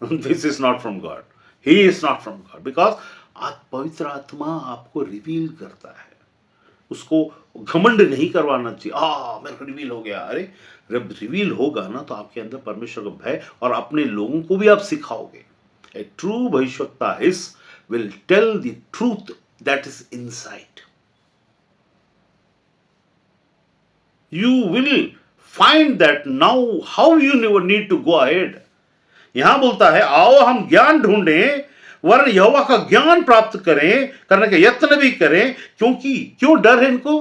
Speaker 1: this is not from God, he is not from God, because पवित्र आत्मा आपको रिवील करता है। उसको घमंड नहीं करवाना चाहिए, मेरे को रिवील हो गया। अरे जब रिवील होगा ना, तो आपके अंदर परमेश्वर का भय, और अपने लोगों को भी आप सिखाओगे। ए ट्रू भविष्यवक्ता is will tell the truth that is inside. You will find that now how you never need to go ahead. यहां बोलता है आओ हम ज्ञान ढूंढें, वरन यहोवा का ज्ञान प्राप्त करें, करने का यत्न भी करें। क्यों डर है इनको?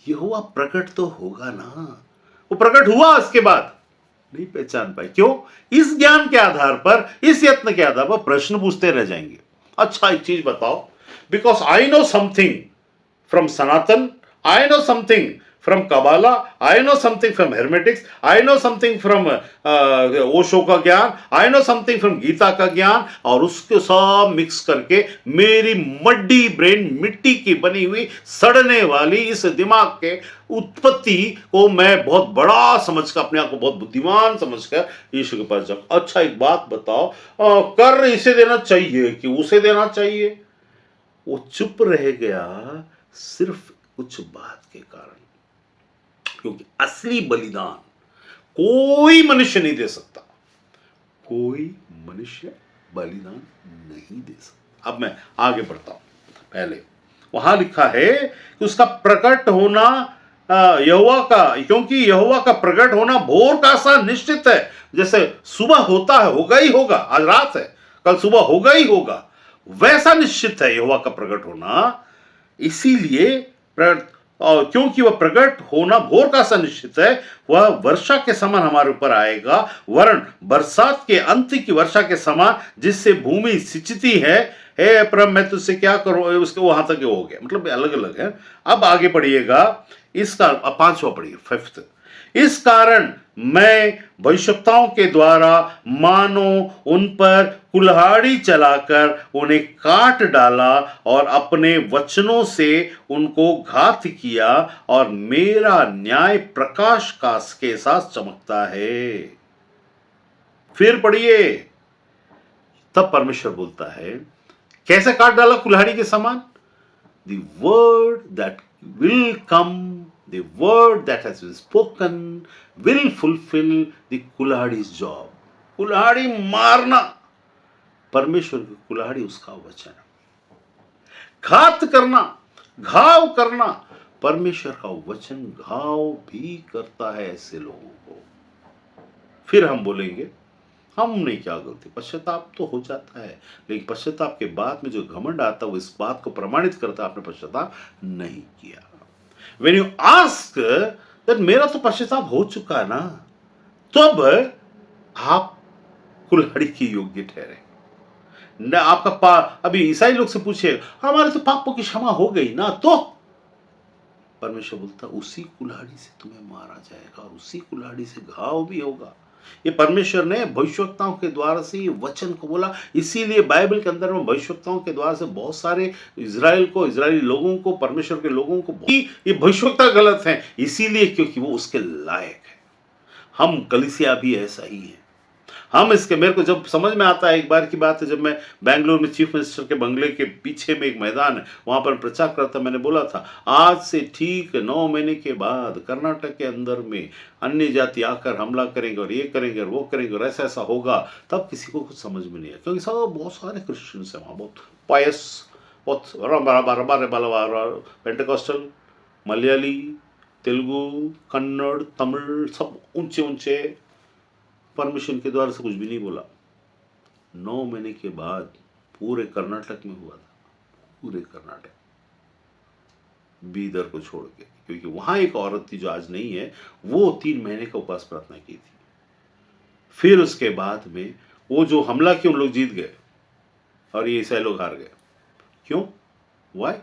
Speaker 1: यहोवा प्रकट तो होगा ना। वो प्रकट हुआ, इसके बाद नहीं पहचान पाए। क्यों? इस ज्ञान के आधार पर, इस यत्न के आधार पर प्रश्न पूछते रह जाएंगे। अच्छा एक चीज बताओ, because I know something from Sanatan, I know something from Kabbalah, I know something from Hermetics, I know something from Osho का ज्ञान, I know something from Gita का ज्ञान, और उसके सब मिक्स करके मेरी मड्डी ब्रेन, मिट्टी की बनी हुई सड़ने वाली इस दिमाग के उत्पत्ति को मैं बहुत बड़ा समझकर, अपने आप को बहुत बुद्धिमान समझकर यीशु के पास जाऊं। अच्छा एक बात बताओ, कर इसे देना चाहिए कि उसे देना चाहिए? वो चुप रह गया सिर्फ कुछ बात के कारण, क्योंकि असली बलिदान कोई मनुष्य नहीं दे सकता, कोई मनुष्य बलिदान नहीं दे सकता। अब मैं आगे बढ़ता हूं। पहले वहां लिखा है कि उसका प्रकट होना यहोवा का, क्योंकि यहोवा का प्रकट होना भोर का सा निश्चित है। जैसे सुबह होता है, होगा ही होगा, आज रात है, कल सुबह होगा ही होगा, वैसा निश्चित है यहोवा का प्रकट होना। इसीलिए और क्योंकि वह प्रकट होना भोर का सा निश्चित है, वह वर्षा के समान हमारे ऊपर आएगा, वरन बरसात के अंत की वर्षा के समान, जिससे भूमि सिंचती है। हे प्रभु मैं तुझसे क्या करूं, उसके वहां तक हो गया, मतलब अलग अलग है। अब आगे पढ़िएगा, इसका पांचवा पढ़िए, फिफ्थ। इस कारण मैं भविष्यवक्ताओं के द्वारा मानो उन पर कुल्हाड़ी चलाकर उन्हें काट डाला और अपने वचनों से उनको घात किया, और मेरा न्याय प्रकाश का के साथ चमकता है। फिर पढ़िए, तब परमेश्वर बोलता है, कैसे काट डाला कुल्हाड़ी के समान? The word that will come, the word that has been spoken will fulfill the कुल्हाड़ी's job. कुल्हाड़ी मारना, परमेश्वर की कुल्हाड़ी उसका वचन। घात करना, घाव करना, परमेश्वर का वचन घाव भी करता है ऐसे लोगों को। फिर हम बोलेंगे हमने क्या गलती, पश्चाताप तो हो जाता है, लेकिन पश्चाताप के बाद में जो घमंड आता है वो इस बात को प्रमाणित करता है आपने पश्चाताप नहीं किया। When you ask that मेरा तो पश्चाताप हो चुका है ना, तब आप कुल्हाड़ी की योग्य ठहरे न। आपका अभी ईसाई लोग से पूछिए, हमारे तो पापों की क्षमा हो गई ना, तो परमेश्वर बोलता उसी कुल्हाड़ी से तुम्हें मारा जाएगा और उसी कुल्हाड़ी से घाव भी होगा। ये परमेश्वर ने भविष्यवक्ताओं के द्वारा से ये वचन को बोला। इसीलिए बाइबल के अंदर में भविष्यवक्ताओं के द्वारा से बहुत सारे इजरायली लोगों को, परमेश्वर के लोगों को ये भविष्यवक्ता गलत हैं, इसीलिए क्योंकि वो उसके लायक है। हम कलीसिया भी ऐसा ही है। हम इसके, मेरे को जब समझ में आता है, एक बार की बात है, जब मैं बैंगलोर में चीफ मिनिस्टर के बंगले के पीछे में एक मैदान है, वहां पर प्रचार करता, मैंने बोला था आज से ठीक 9 महीने के बाद कर्नाटक के अंदर में अन्य जाति आकर हमला करेंगे और ये करेंगे और वो करेंगे और ऐसा ऐसा होगा। तब किसी को कुछ समझ में नहीं आया, क्योंकि सब बहुत सारे क्रिश्चियंस हैं वहाँ, बहुत पायस, बहुत पेंटेकोस्टल, मलयाली, तेलुगु, कन्नड़, तमिल, सब ऊंचे ऊंचे। परमिशन के द्वारा से कुछ भी नहीं बोला। 9 महीने के बाद पूरे कर्नाटक में हुआ था, पूरे कर्नाटक। बीदर को छोड़ के, क्योंकि वहां एक औरत थी जो आज नहीं है, वो 3 महीने का उपवास प्रार्थना की थी। फिर उसके बाद में वो जो हमला किया उन लोग जीत गए और ये ईसाई लोग हार गए। क्यों? वाई?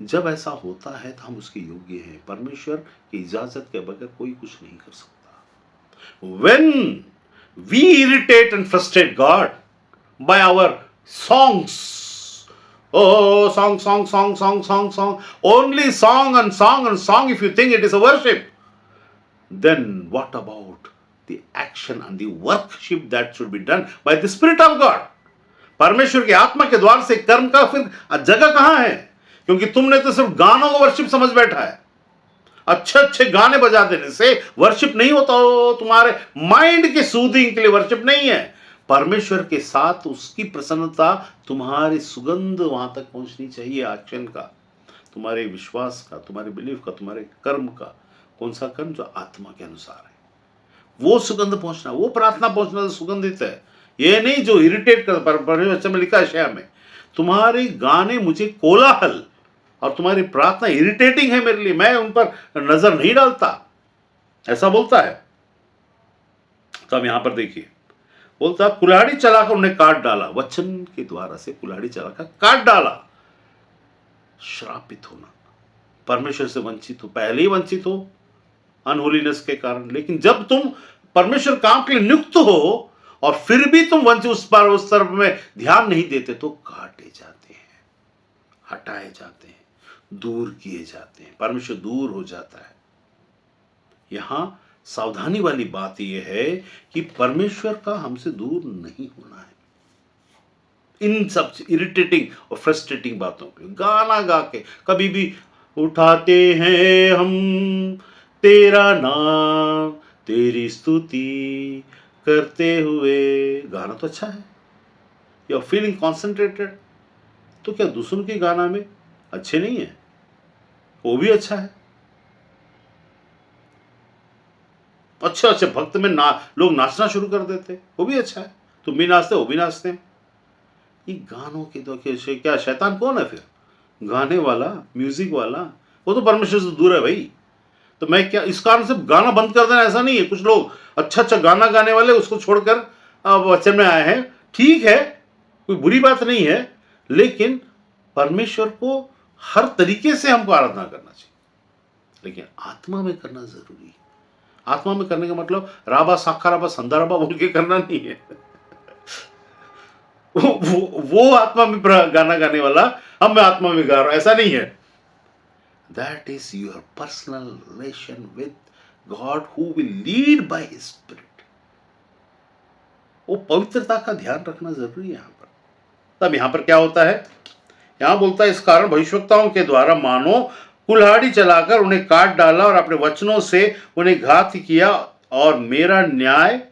Speaker 1: जब ऐसा होता है तो हम उसके योग्य हैं। परमेश्वर की इजाजत के बगैर कोई कुछ नहीं कर सकता। When we irritate and frustrate God by our songs, oh, song, song, song, song, song, song, only song and song and song, if you think it is a worship, then what about the action and the worship that should be done by the Spirit of God? परमेश्वर की आत्मा के द्वार से कर्म का फिर जगह कहां है? क्योंकि तुमने तो सिर्फ गानों को वर्शिप समझ बैठा है। अच्छे अच्छे गाने बजा देने से वर्शिप नहीं होता हो, तुम्हारे माइंड के सूदिंग के लिए वर्शिप नहीं है। परमेश्वर के साथ उसकी प्रसन्नता, तुम्हारी सुगंध वहां तक पहुंचनी चाहिए। एक्शन का, तुम्हारे विश्वास का, तुम्हारे बिलीफ का, तुम्हारे कर्म का। कौन सा कर्म? जो आत्मा के अनुसार है, वो सुगंध पहुंचना, वो प्रार्थना पहुंचना सुगंधित है। ये नहीं जो इरिटेट कर। परमेश्वर में लिखा है शया में, तुम्हारे गाने मुझे कोलाहल और तुम्हारी प्रार्थना इरिटेटिंग है मेरे लिए, मैं उन पर नजर नहीं डालता, ऐसा बोलता है। तो अब यहां पर देखिए, बोलता कुल्हाड़ी चलाकर उन्हें काट डाला। वचन के द्वारा से कुल्हाड़ी चलाकर काट डाला। श्रापित होना, परमेश्वर से वंचित हो, पहले ही वंचित हो अनहोलीनेस के कारण। लेकिन जब तुम परमेश्वर काम के लिए नियुक्त हो और फिर भी तुम वंचित उस तरफ में ध्यान नहीं देते, तो काटे जाते हैं, हटाए जाते हैं, दूर किए जाते हैं, परमेश्वर दूर हो जाता है। यहां सावधानी वाली बात यह है कि परमेश्वर का हमसे दूर नहीं होना है। इन सब इरिटेटिंग और फ्रस्ट्रेटिंग बातों पे गाना गा के कभी भी उठाते हैं हम तेरा नाम, तेरी स्तुति करते हुए। गाना तो अच्छा है, यू आर फीलिंग कॉन्सेंट्रेटेड, तो क्या दूसरों के गाना में अच्छे नहीं है? वो भी अच्छा है। अच्छे अच्छे भक्त में लोग नाचना शुरू कर देते, वो भी अच्छा है। तुम भी नाचते, वो भी नाचते हैं। ये गानों के तो क्या शैतान कौन है फिर? गाने वाला, म्यूजिक वाला, वो तो परमेश्वर से दूर है भाई। तो मैं क्या इस कारण से गाना बंद कर देना? ऐसा नहीं है। कुछ लोग अच्छा अच्छा गाना गाने वाले उसको छोड़कर वचन में आए हैं, ठीक है, कोई बुरी बात नहीं है, लेकिन परमेश्वर को हर तरीके से हमको आराधना करना चाहिए, लेकिन आत्मा में करना जरूरी है। आत्मा में करने का मतलब राबा साखा राबा संधा राबा बोल के करना नहीं है। वो आत्मा में गाना गाने वाला, हम मैं आत्मा में गा रहा हूं, ऐसा नहीं है। That is your personal relation with God who will lead by His Spirit. वो पवित्रता का ध्यान रखना जरूरी है यहां पर। तब यहां पर क्या होता है? यहां बोलता है, इस कारण भविष्यवक्ताओं के द्वारा मानो कुल्हाड़ी चलाकर उन्हें काट डाला और अपने वचनों से उन्हें घात किया, और मेरा न्याय,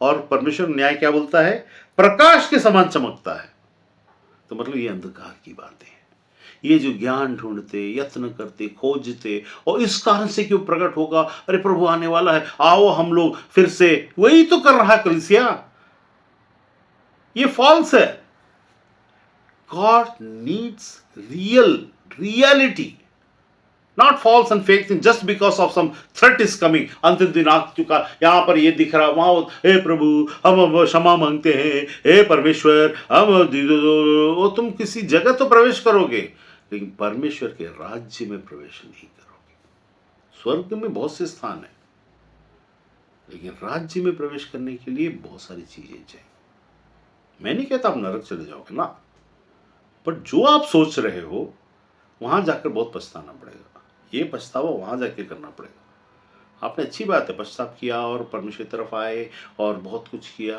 Speaker 1: और परमेश्वर न्याय क्या बोलता है? प्रकाश के समान चमकता है। तो मतलब ये अंधकार की बातें हैं, ये जो ज्ञान ढूंढते, यत्न करते, खोजते, और इस कारण से क्यों प्रकट होगा, अरे प्रभु आने वाला है, आओ हम लोग फिर से, वही तो कर रहा है कलीसिया। ये फॉल्स है। God needs reality, not false and fake thing just because of some threat is coming. अंतिम दिन आ चुका, यहां पर ये दिख रहा, वहां हे प्रभु हम क्षमा मांगते हैं, हे परमेश्वर हम, वो तुम किसी जगह तो प्रवेश करोगे, लेकिन परमेश्वर के राज्य में प्रवेश नहीं करोगे। स्वर्ग में बहुत से स्थान है, लेकिन राज्य में प्रवेश करने के लिए बहुत सारी चीजें चाहिए। मैं नहीं कहता आप नरक चले जाओगे ना, पर जो आप सोच रहे हो वहां जाकर बहुत पछताना पड़ेगा। ये पछतावा वहां जाके करना पड़ेगा। आपने अच्छी बात है पश्चाताप किया और परमेश्वर की तरफ आए और बहुत कुछ किया,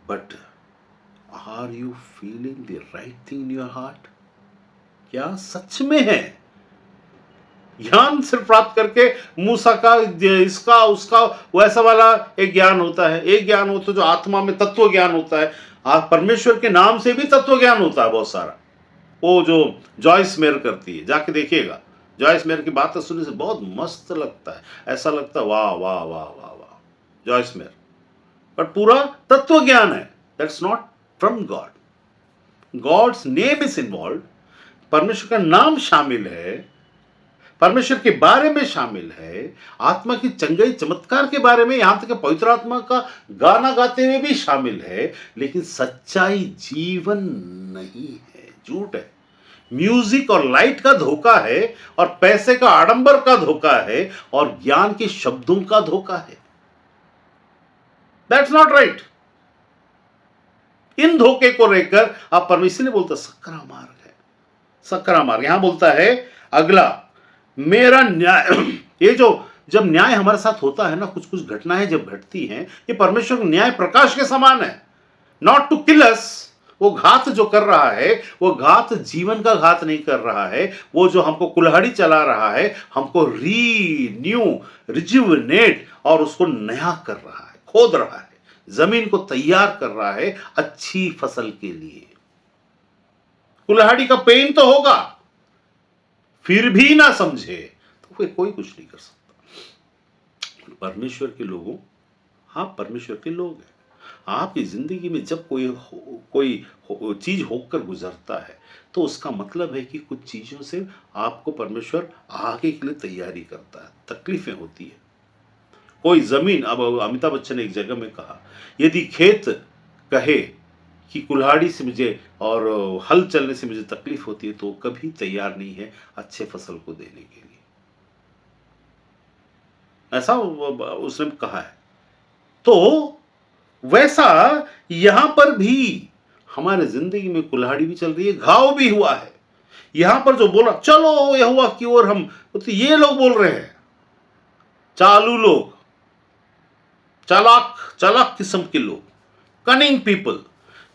Speaker 1: but are you feeling the right thing in your heart? क्या सच में है? ज्ञान सिर्फ प्राप्त करके मूसा का इसका उसका वैसा वाला एक ज्ञान होता है, एक ज्ञान होता है जो आत्मा में तत्व ज्ञान होता है। परमेश्वर के नाम से भी तत्व ज्ञान होता है बहुत सारा। वो जो जॉयस मेयर करती है, जाके देखिएगा, जॉयस मेयर की बातें सुनने से बहुत मस्त लगता है, ऐसा लगता है वाह वाह वाह वाह वाह, जॉयस मेयर। बट पूरा तत्व ज्ञान है, that's not from God. God's name is involve, परमेश्वर का नाम शामिल है, परमेश्वर के बारे में शामिल है, आत्मा की चंगाई चमत्कार के बारे में, यहां तक कि पवित्र आत्मा का गाना गाते हुए भी शामिल है, लेकिन सच्चाई जीवन नहीं है, झूठ है। म्यूजिक और लाइट का धोखा है, और पैसे का आडंबर का धोखा है, और ज्ञान के शब्दों का धोखा है। That's not right. इन धोखे को लेकर आप परमेश्वर ने बोलता सकरा मार्ग है, सकरा मार्ग। यहां बोलता है अगला, मेरा न्याय ये जो जब न्याय हमारे साथ होता है ना, कुछ कुछ घटनाएं जब घटती हैं, ये परमेश्वर का न्याय प्रकाश के समान है। नॉट टू किल अस। वो घात जो कर रहा है, वो घात जीवन का घात नहीं कर रहा है। वो जो हमको कुल्हाड़ी चला रहा है, हमको रीन्यू, रिजुवनेट और उसको नया कर रहा है, खोद रहा है, जमीन को तैयार कर रहा है अच्छी फसल के लिए। कुल्हाड़ी का पेन तो होगा, फिर भी ना समझे तो फिर कोई कुछ नहीं कर सकता। परमेश्वर के लोगों, आप परमेश्वर के लोग हैं। आपकी जिंदगी में जब कोई चीज होकर गुजरता है, तो उसका मतलब है कि कुछ चीजों से आपको परमेश्वर आगे के लिए तैयारी करता है, तकलीफें होती है। कोई जमीन, अब अमिताभ बच्चन ने एक जगह में कहा, यदि खेत कहे कि कुल्हाड़ी से मुझे और हल चलने से मुझे तकलीफ होती है, तो कभी तैयार नहीं है अच्छे फसल को देने के लिए। ऐसा उसने कहा है। तो वैसा यहां पर भी हमारे जिंदगी में कुल्हाड़ी भी चल रही है, घाव भी हुआ है। यहां पर जो बोला चलो यहोवा की ओर हम, तो ये लोग बोल रहे हैं, चालू लोग, चालाक चालाक किस्म के लोग, कनिंग पीपल।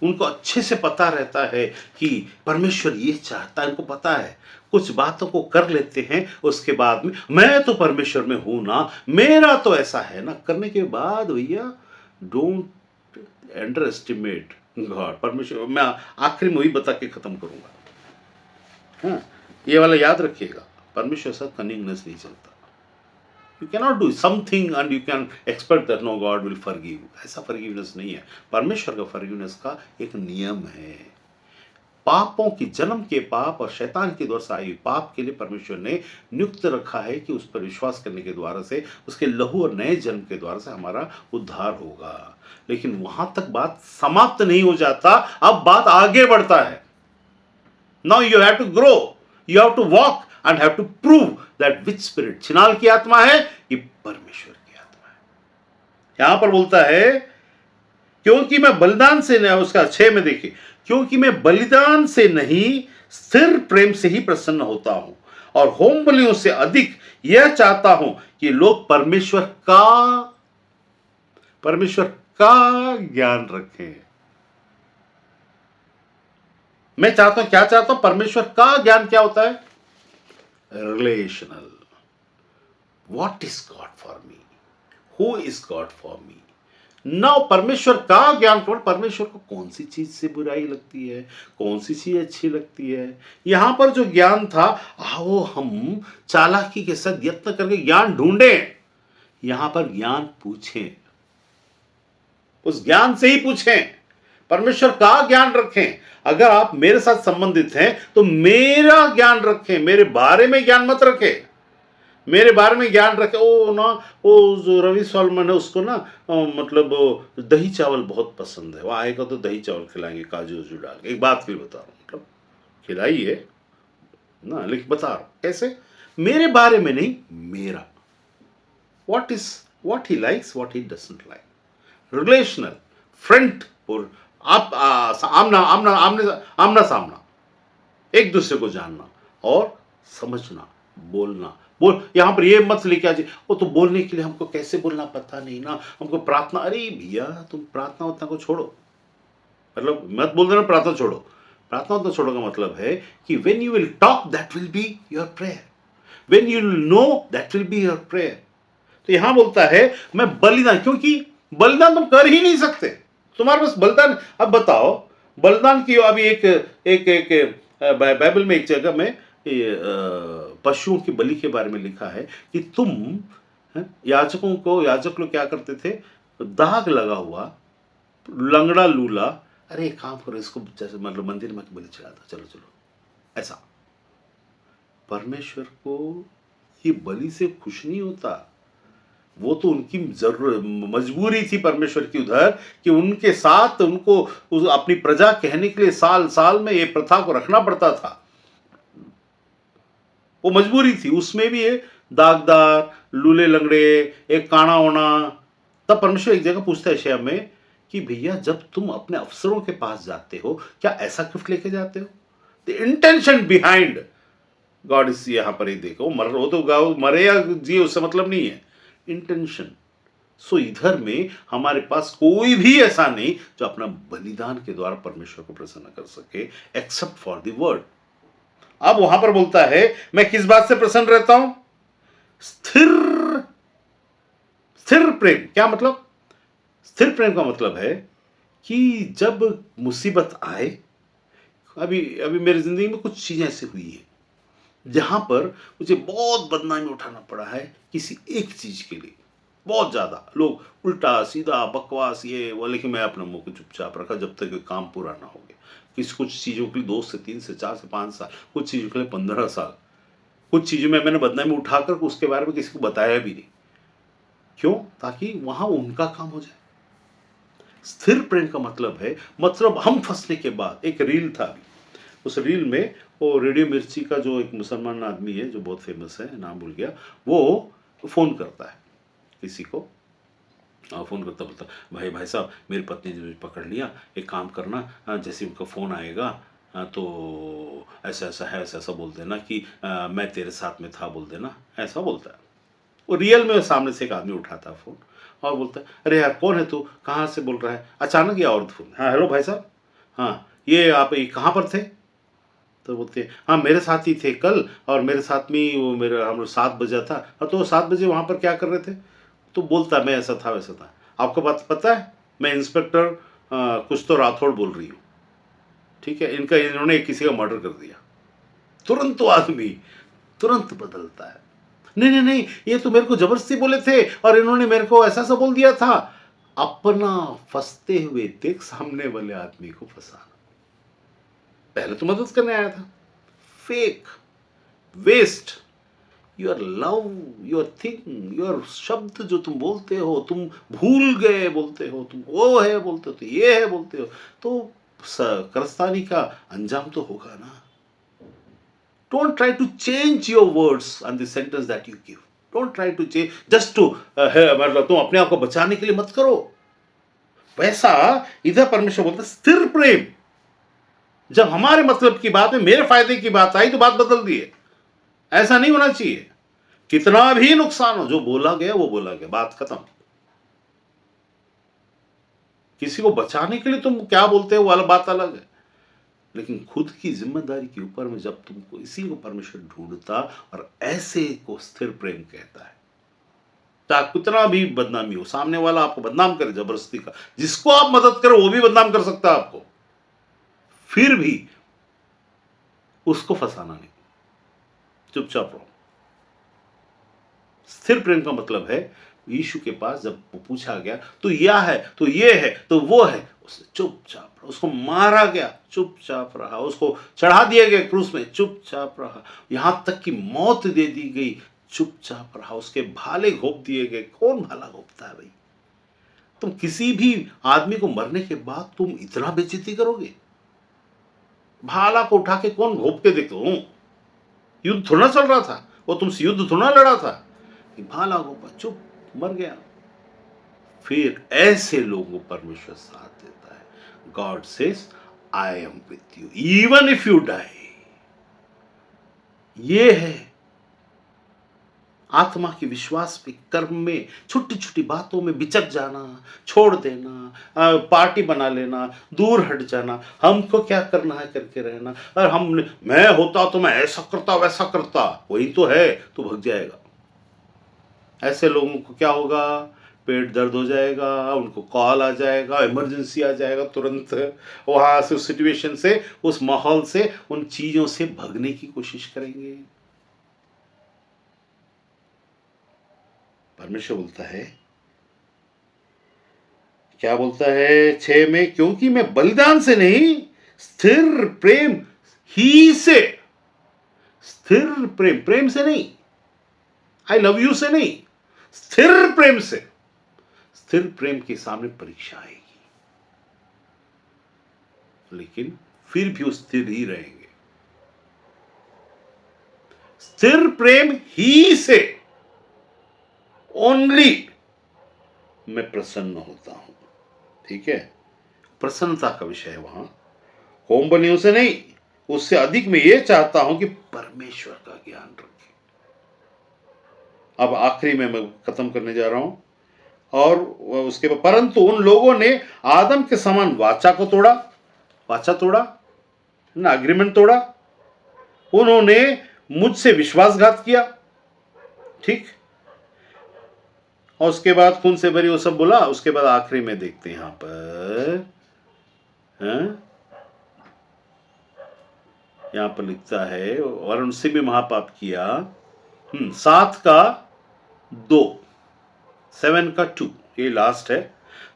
Speaker 1: उनको अच्छे से पता रहता है कि परमेश्वर ये चाहता है, उनको पता है। कुछ बातों को कर लेते हैं, उसके बाद में मैं तो परमेश्वर में हूं ना, मेरा तो ऐसा है ना, करने के बाद भैया डोंट अंडर एस्टिमेट गॉड, परमेश्वर। मैं आखिरी में वही बता के खत्म करूंगा। हाँ, ये वाला याद रखिएगा, परमेश्वर साथ कनिंगनेस नहीं चलता। You cannot do something and you can expect that no God will forgive. ऐसा forgiveness नहीं है। परमेश्वर का forgiveness का एक नियम है। पापों की, जन्म के पाप और शैतान के द्वारा से आई पाप के लिए परमेश्वर ने नियुक्त रखा है कि उस पर विश्वास करने के द्वारा से, उसके लहू और नए जन्म के द्वारा से हमारा उद्धार होगा। लेकिन वहां तक बात समाप्त नहीं हो जाता, अब बात आगे बढ़ता है। Now you have to grow, you have to walk and have to prove that which spirit, छिनाल की आत्मा है कि परमेश्वर की आत्मा है। यहां पर बोलता है क्योंकि मैं बलिदान से नहीं, उसका 6 में देखिए, क्योंकि मैं बलिदान से नहीं स्थिर प्रेम से ही प्रसन्न होता हूं, और होम बलियों से अधिक यह चाहता हूं कि लोग परमेश्वर का ज्ञान रखें। मैं चाहता हूं, क्या चाहता हूं? परमेश्वर का ज्ञान क्या होता है? Relational. What is God for me, who is God for me. Now परमेश्वर का ज्ञान, परमेश्वर को कौन सी चीज से बुराई लगती है, कौन सी चीज अच्छी लगती है। यहां पर जो ज्ञान था, आओ हम चालाकी के साथ यत्न करके ज्ञान ढूंढें। यहां पर ज्ञान पूछें, उस ज्ञान से ही पूछें, परमेश्वर का ज्ञान रखें। अगर आप मेरे साथ संबंधित हैं तो मेरा ज्ञान रखें, मेरे बारे में ज्ञान मत रखें। मेरे बारे में ज्ञान रखे, ओ ना, वो जो रवि सॉलमन है उसको ना मतलब दही चावल बहुत पसंद है, वो आएगा तो दही चावल खिलाएंगे काजू वजू डाल के। एक बात के लिए बता रहा हूँ, मतलब खिलाइए ना, लेकिन बता रहा हूँ कैसे, मेरे बारे में नहीं, मेरा। what he likes, what he doesn't like. Relational, front और आप आमना सामना, एक दूसरे को जानना और समझना, बोलना। यहां पर ये मत लेके आ जाए, वो तो बोलने के लिए हमको कैसे बोलना पता नहीं ना, हमको प्रार्थना। अरे भैया, तुम प्रार्थना उतना को छोड़ो, मतलब मत बोल देना प्रार्थना छोड़ो। प्रार्थना उतना छोड़ो का मतलब है कि when you will talk that will be your prayer, when you will know that will be your prayer. तो यहां बोलता है मैं बलिदान, क्योंकि बलिदान तुम कर ही नहीं सकते, तुम्हारे पास बलिदान। अब बताओ बलिदान की, अभी एक बाइबल में एक जगह में पशुओं की बलि के बारे में लिखा है कि तुम याजक लोग क्या करते थे, दाग लगा हुआ लंगड़ा लूला, अरे काम करो इसको, जैसे मतलब मंदिर में बलि चढ़ाता, चलो ऐसा परमेश्वर को ये बलि से खुश नहीं होता। वो तो उनकी जरूरत मजबूरी थी परमेश्वर की उधर कि उनके साथ उनको अपनी प्रजा कहने के लिए साल साल में ये प्रथा को रखना पड़ता था। वो मजबूरी थी, उसमें भी ये दागदार, लूले लंगड़े, एक काना होना। तब परमेश्वर एक जगह पूछता है यशायाह में कि भैया जब तुम अपने अफसरों के पास जाते हो क्या ऐसा गिफ्ट लेके जाते हो? The intention behind God is यहाँ पर ही देखो, वो तो गाओ मरे या जिए उससे मतलब नहीं है, इंटेंशन। सो इधर में हमारे पास कोई भी ऐसा नहीं जो अपना बलिदान के द्वारा परमेश्वर को प्रसन्न कर सके एक्सेप्ट फॉर द वर्ड। अब वहां पर बोलता है मैं किस बात से प्रसन्न रहता हूं? स्थिर स्थिर प्रेम। क्या मतलब? स्थिर प्रेम का मतलब है कि जब मुसीबत आए, अभी अभी मेरी जिंदगी में कुछ चीजें ऐसी हुई है जहां पर मुझे बहुत बदनामी उठाना पड़ा है किसी एक चीज के लिए। बहुत ज्यादा लोग उल्टा सीधा बकवास ये वो, लेकिन मैं अपने मुंह को चुपचाप रखा जब तक काम पूरा ना हो गया। किसी कुछ चीजों के लिए 2 से 3 से 4 से 5 साल, कुछ चीजों के लिए 15 साल, कुछ चीजों में मैंने बदनामी उठाकर उसके बारे में किसी को बताया भी नहीं। क्यों? ताकि वहां उनका काम हो जाए। स्थिर प्रेम का मतलब है, मतलब हम फंसने के बाद एक रील था, उस रील में वो रेडियो मिर्ची का जो एक मुसलमान आदमी है जो बहुत फेमस है, नाम भूल गया, वो फोन करता है किसी को, फ़ोन करता बोलता भाई भाई साहब मेरी पत्नी ने मुझे पकड़ लिया, एक काम करना, जैसे उनका फ़ोन आएगा तो ऐसा ऐसा है, ऐसा ऐसा बोल देना कि मैं तेरे साथ में था बोल देना, ऐसा बोलता है। वो रियल में सामने से एक आदमी उठाता है फ़ोन और बोलता है अरे यार कौन है तू, कहाँ से बोल रहा है? अचानक ये औरत फ़ोन, हाँ हेलो भाई साहब, हाँ ये आप ये कहाँ पर थे? तो बोलते हैं हाँ मेरे साथ ही थे कल, और मेरे साथ में वो मेरा हम लोग 7 बजा था। हाँ तो 7 बजे वहाँ पर क्या कर रहे थे? तो बोलता मैं ऐसा था वैसा था। आपको बात पता है मैं इंस्पेक्टर कुछ तो राठौड़ बोल रही हूँ, ठीक है, इन्होंने किसी का मर्डर कर दिया। तुरंत तो आदमी तुरंत बदलता है, नहीं नहीं नहीं ये तो मेरे को जबरदस्ती बोले थे और इन्होंने मेरे को ऐसा सा बोल दिया था। अपना फंसते हुए देख सामने वाले आदमी को फंसाना। पहले तो मदद करने आया था, fake, waste, your love, your thing, your शब्द जो तुम बोलते हो, तुम भूल गए बोलते हो, तुम वो है बोलते हो, तो ये है बोलते हो, तो कारस्तानी का अंजाम तो होगा ना। Don't try to change your words and the sentence that you give. Don't try to change just to, मतलब तुम अपने आप को बचाने के लिए मत करो वैसा। इधर परमेश्वर बोलता है स्थिर प्रेम। जब हमारे मतलब की बात में मेरे फायदे की बात आई तो बात बदल दिए। ऐसा नहीं होना चाहिए। कितना भी नुकसान हो, जो बोला गया वो बोला गया, बात खत्म। किसी को बचाने के लिए तुम क्या बोलते हो वाला बात अलग है, लेकिन खुद की जिम्मेदारी के ऊपर में जब तुमको, इसी को परमेश्वर ढूंढता और ऐसे को स्थिर प्रेम कहता है। चाहे कितना भी बदनामी हो, सामने वाला आपको बदनाम करे जबरदस्ती का, जिसको आप मदद करो वो भी बदनाम कर सकता है आपको, फिर भी उसको फंसाना नहीं, चुपचाप रहो। स्थिर प्रेम का मतलब है यीशु के पास जब पूछा गया तो यह है तो ये है तो वो है, उसने चुपचाप रहा। उसको मारा गया, चुपचाप रहा। उसको चढ़ा दिया गया क्रूस में, चुपचाप रहा। यहां तक कि मौत दे दी गई, चुपचाप रहा। उसके भाले घोंप दिए गए। कौन भाला घोंपता है भाई? तुम किसी भी आदमी को मरने के बाद तुम इतना बेइज्जती करोगे? भाला को उठा के कौन घोंप के देखो? युद्ध थोड़ा चल रहा था, वो तुमसे युद्ध थोड़ा लड़ा था कि भाला घोंपा, चुप, मर गया। फिर ऐसे लोगों को परमेश्वर साथ देता है। God says I am with you even if you die. ये है आत्मा के विश्वास पे, कर्म में, छोटी छोटी बातों में बिचक जाना, छोड़ देना, पार्टी बना लेना, दूर हट जाना, हमको क्या करना है करके रहना, और हम मैं होता तो मैं ऐसा करता वैसा करता, वही तो है, तो भग जाएगा। ऐसे लोगों को क्या होगा? पेट दर्द हो जाएगा, उनको कॉल आ जाएगा, इमरजेंसी आ जाएगा, तुरंत वहां से, उस सिचुएशन से, उस माहौल से, उन चीजों से भगने की कोशिश करेंगे। परमेश्वर बोलता है, क्या बोलता है 6 में? क्योंकि मैं बलिदान से नहीं, स्थिर प्रेम ही से स्थिर प्रेम, प्रेम से नहीं, आई लव यू से नहीं, स्थिर प्रेम से। स्थिर प्रेम के सामने परीक्षा आएगी, लेकिन फिर भी वो स्थिर ही रहेंगे। स्थिर प्रेम ही से ओनली मैं प्रसन्न होता हूं। ठीक है, प्रसन्नता का विषय है वहां, होम बनियों से नहीं, उससे अधिक मैं ये चाहता हूं कि परमेश्वर का ज्ञान रखें। अब आखिरी में मैं खत्म करने जा रहा हूं, और उसके बाद, परंतु उन लोगों ने आदम के समान वाचा को तोड़ा, वाचा तोड़ा ना, एग्रीमेंट तोड़ा, उन्होंने मुझसे विश्वासघात किया। ठीक, और उसके बाद खून से भरी वो सब बोला। उसके बाद आखिरी में देखते हैं यहां पर, यहां पर लिखता है, और उनसे भी महापाप किया। 7 का 2, 7 का 2, ये लास्ट है।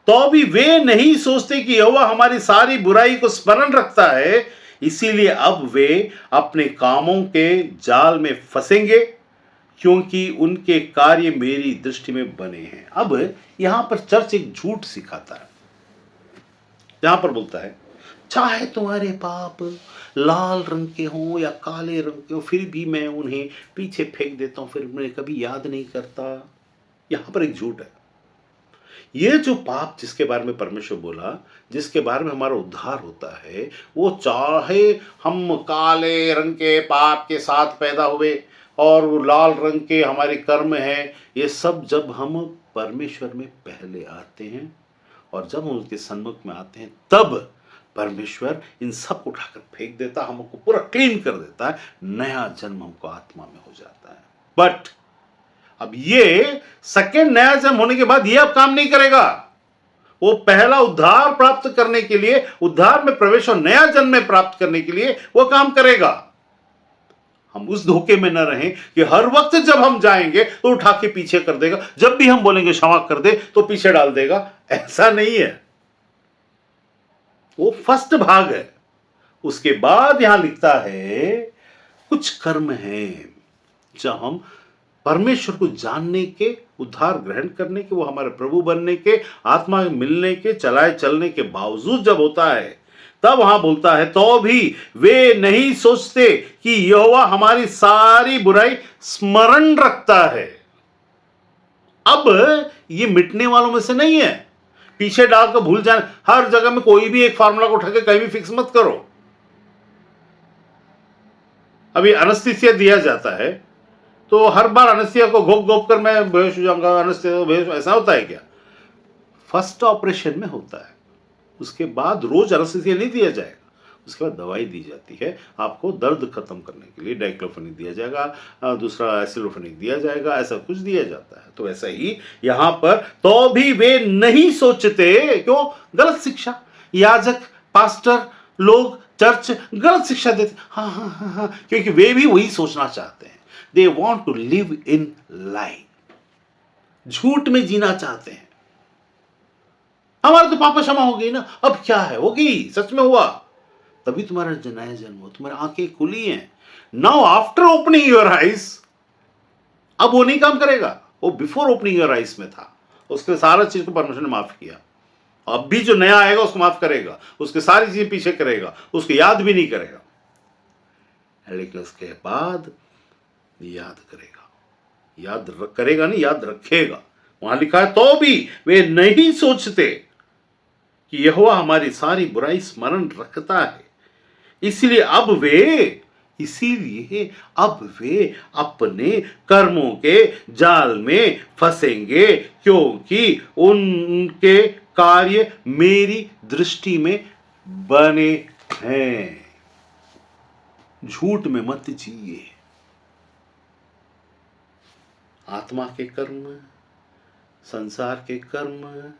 Speaker 1: तो भी वे नहीं सोचते कि यहोवा हमारी सारी बुराई को स्मरण रखता है, इसीलिए अब वे अपने कामों के जाल में फंसेंगे, क्योंकि उनके कार्य मेरी दृष्टि में बने हैं। अब यहां पर चर्च एक झूठ सिखाता है। यहां पर बोलता है, चाहे तुम्हारे पाप लाल रंग के हों या काले रंग के हों, फिर भी मैं उन्हें पीछे फेंक देता हूं, फिर मैं कभी याद नहीं करता। यहां पर एक झूठ है। ये जो पाप जिसके बारे में परमेश्वर बोला, जिसके बारे में हमारा उद्धार होता है, वो चाहे हम काले रंग के पाप के साथ पैदा हुए और वो लाल रंग के हमारे कर्म हैं, ये सब जब हम परमेश्वर में पहले आते हैं और जब हम उसके सन्मुख में आते हैं, तब परमेश्वर इन सब को उठाकर फेंक देता, हमको पूरा क्लीन कर देता है, नया जन्म हमको आत्मा में हो जाता है। बट अब ये सेकेंड नया जन्म होने के बाद ये अब काम नहीं करेगा। वो पहला उद्धार प्राप्त करने के लिए, उद्धार में प्रवेश और नया जन्म में प्राप्त करने के लिए वो काम करेगा। हम उस धोखे में न रहें कि हर वक्त जब हम जाएंगे तो उठा के पीछे कर देगा, जब भी हम बोलेंगे क्षमा कर दे तो पीछे डाल देगा। ऐसा नहीं है। वो फर्स्ट भाग है। उसके बाद यहां लिखता है, कुछ कर्म हैं जब हम परमेश्वर को जानने के, उद्धार ग्रहण करने के, वो हमारे प्रभु बनने के, आत्मा मिलने के, चलाए चलने के बावजूद जब होता है, तब वहां बोलता है, तो भी वे नहीं सोचते कि यहोवा हमारी सारी बुराई स्मरण रखता है। अब ये मिटने वालों में से नहीं है, पीछे डालकर भूल जाने। हर जगह में कोई भी एक फार्मूला को उठा के कहीं भी फिक्स मत करो। अभी एनेस्थीसिया दिया जाता है, तो हर बार एनेस्थीसिया को घोप घोप कर मैं बेहोश हो जाऊंगा, एनेस्थीसिया बेहोश, ऐसा होता है क्या? फर्स्ट ऑपरेशन में होता है, उसके बाद रोज एनेस्थीसिया नहीं दिया जाएगा। उसके बाद दवाई दी जाती है आपको दर्द खत्म करने के लिए, डाइक्लोफेनिक दिया जाएगा, दूसरा एसिलोफेनिक दिया जाएगा, ऐसा कुछ दिया जाता है। तो ऐसा ही यहां पर, तो भी वे नहीं सोचते। क्यों? गलत शिक्षा, याजक, पास्टर लोग, चर्च गलत शिक्षा देते। हाँ हाँ हाँ हाँ, क्योंकि वे भी वही सोचना चाहते हैं। They want to live in lie, झूठ में जीना चाहते हैं। हमारा तो पापा क्षमा हो गई ना, अब क्या है, होगी, सच में हुआ, तभी तुम्हारा नया जन्म हो, तुम्हारी आंखें खुली हैं। Now after opening your eyes, अब वो नहीं काम करेगा, वो बिफोर ओपनिंग योर आइज में था। उसके सारा चीज को परमेश्वर ने माफ किया। अब भी जो नया आएगा उसको माफ करेगा, उसके सारी चीजें पीछे करेगा, उसको याद भी नहीं करेगा, लेकिन उसके बाद याद करेगा। याद करेगा नहीं, याद रखेगा। वहां लिखा है, तो भी वे नहीं सोचते कि यहोवा हमारी सारी बुराई स्मरण रखता है, इसीलिए अब वे अपने कर्मों के जाल में फंसेंगे, क्योंकि उनके कार्य मेरी दृष्टि में बने हैं। झूठ में मत जिए। आत्मा के कर्म, संसार के कर्म,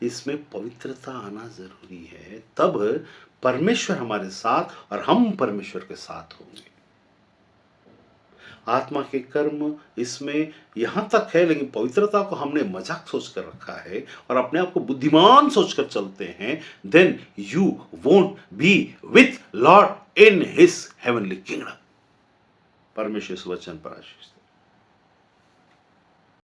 Speaker 1: इसमें पवित्रता आना जरूरी है, तब परमेश्वर हमारे साथ और हम परमेश्वर के साथ होंगे। आत्मा के कर्म इसमें यहां तक है, लेकिन पवित्रता को हमने मजाक सोचकर रखा है और अपने आप को बुद्धिमान सोचकर चलते हैं, then you won't be with Lord in his heavenly kingdom. परमेश्वर इस वचन पर आशीष दे।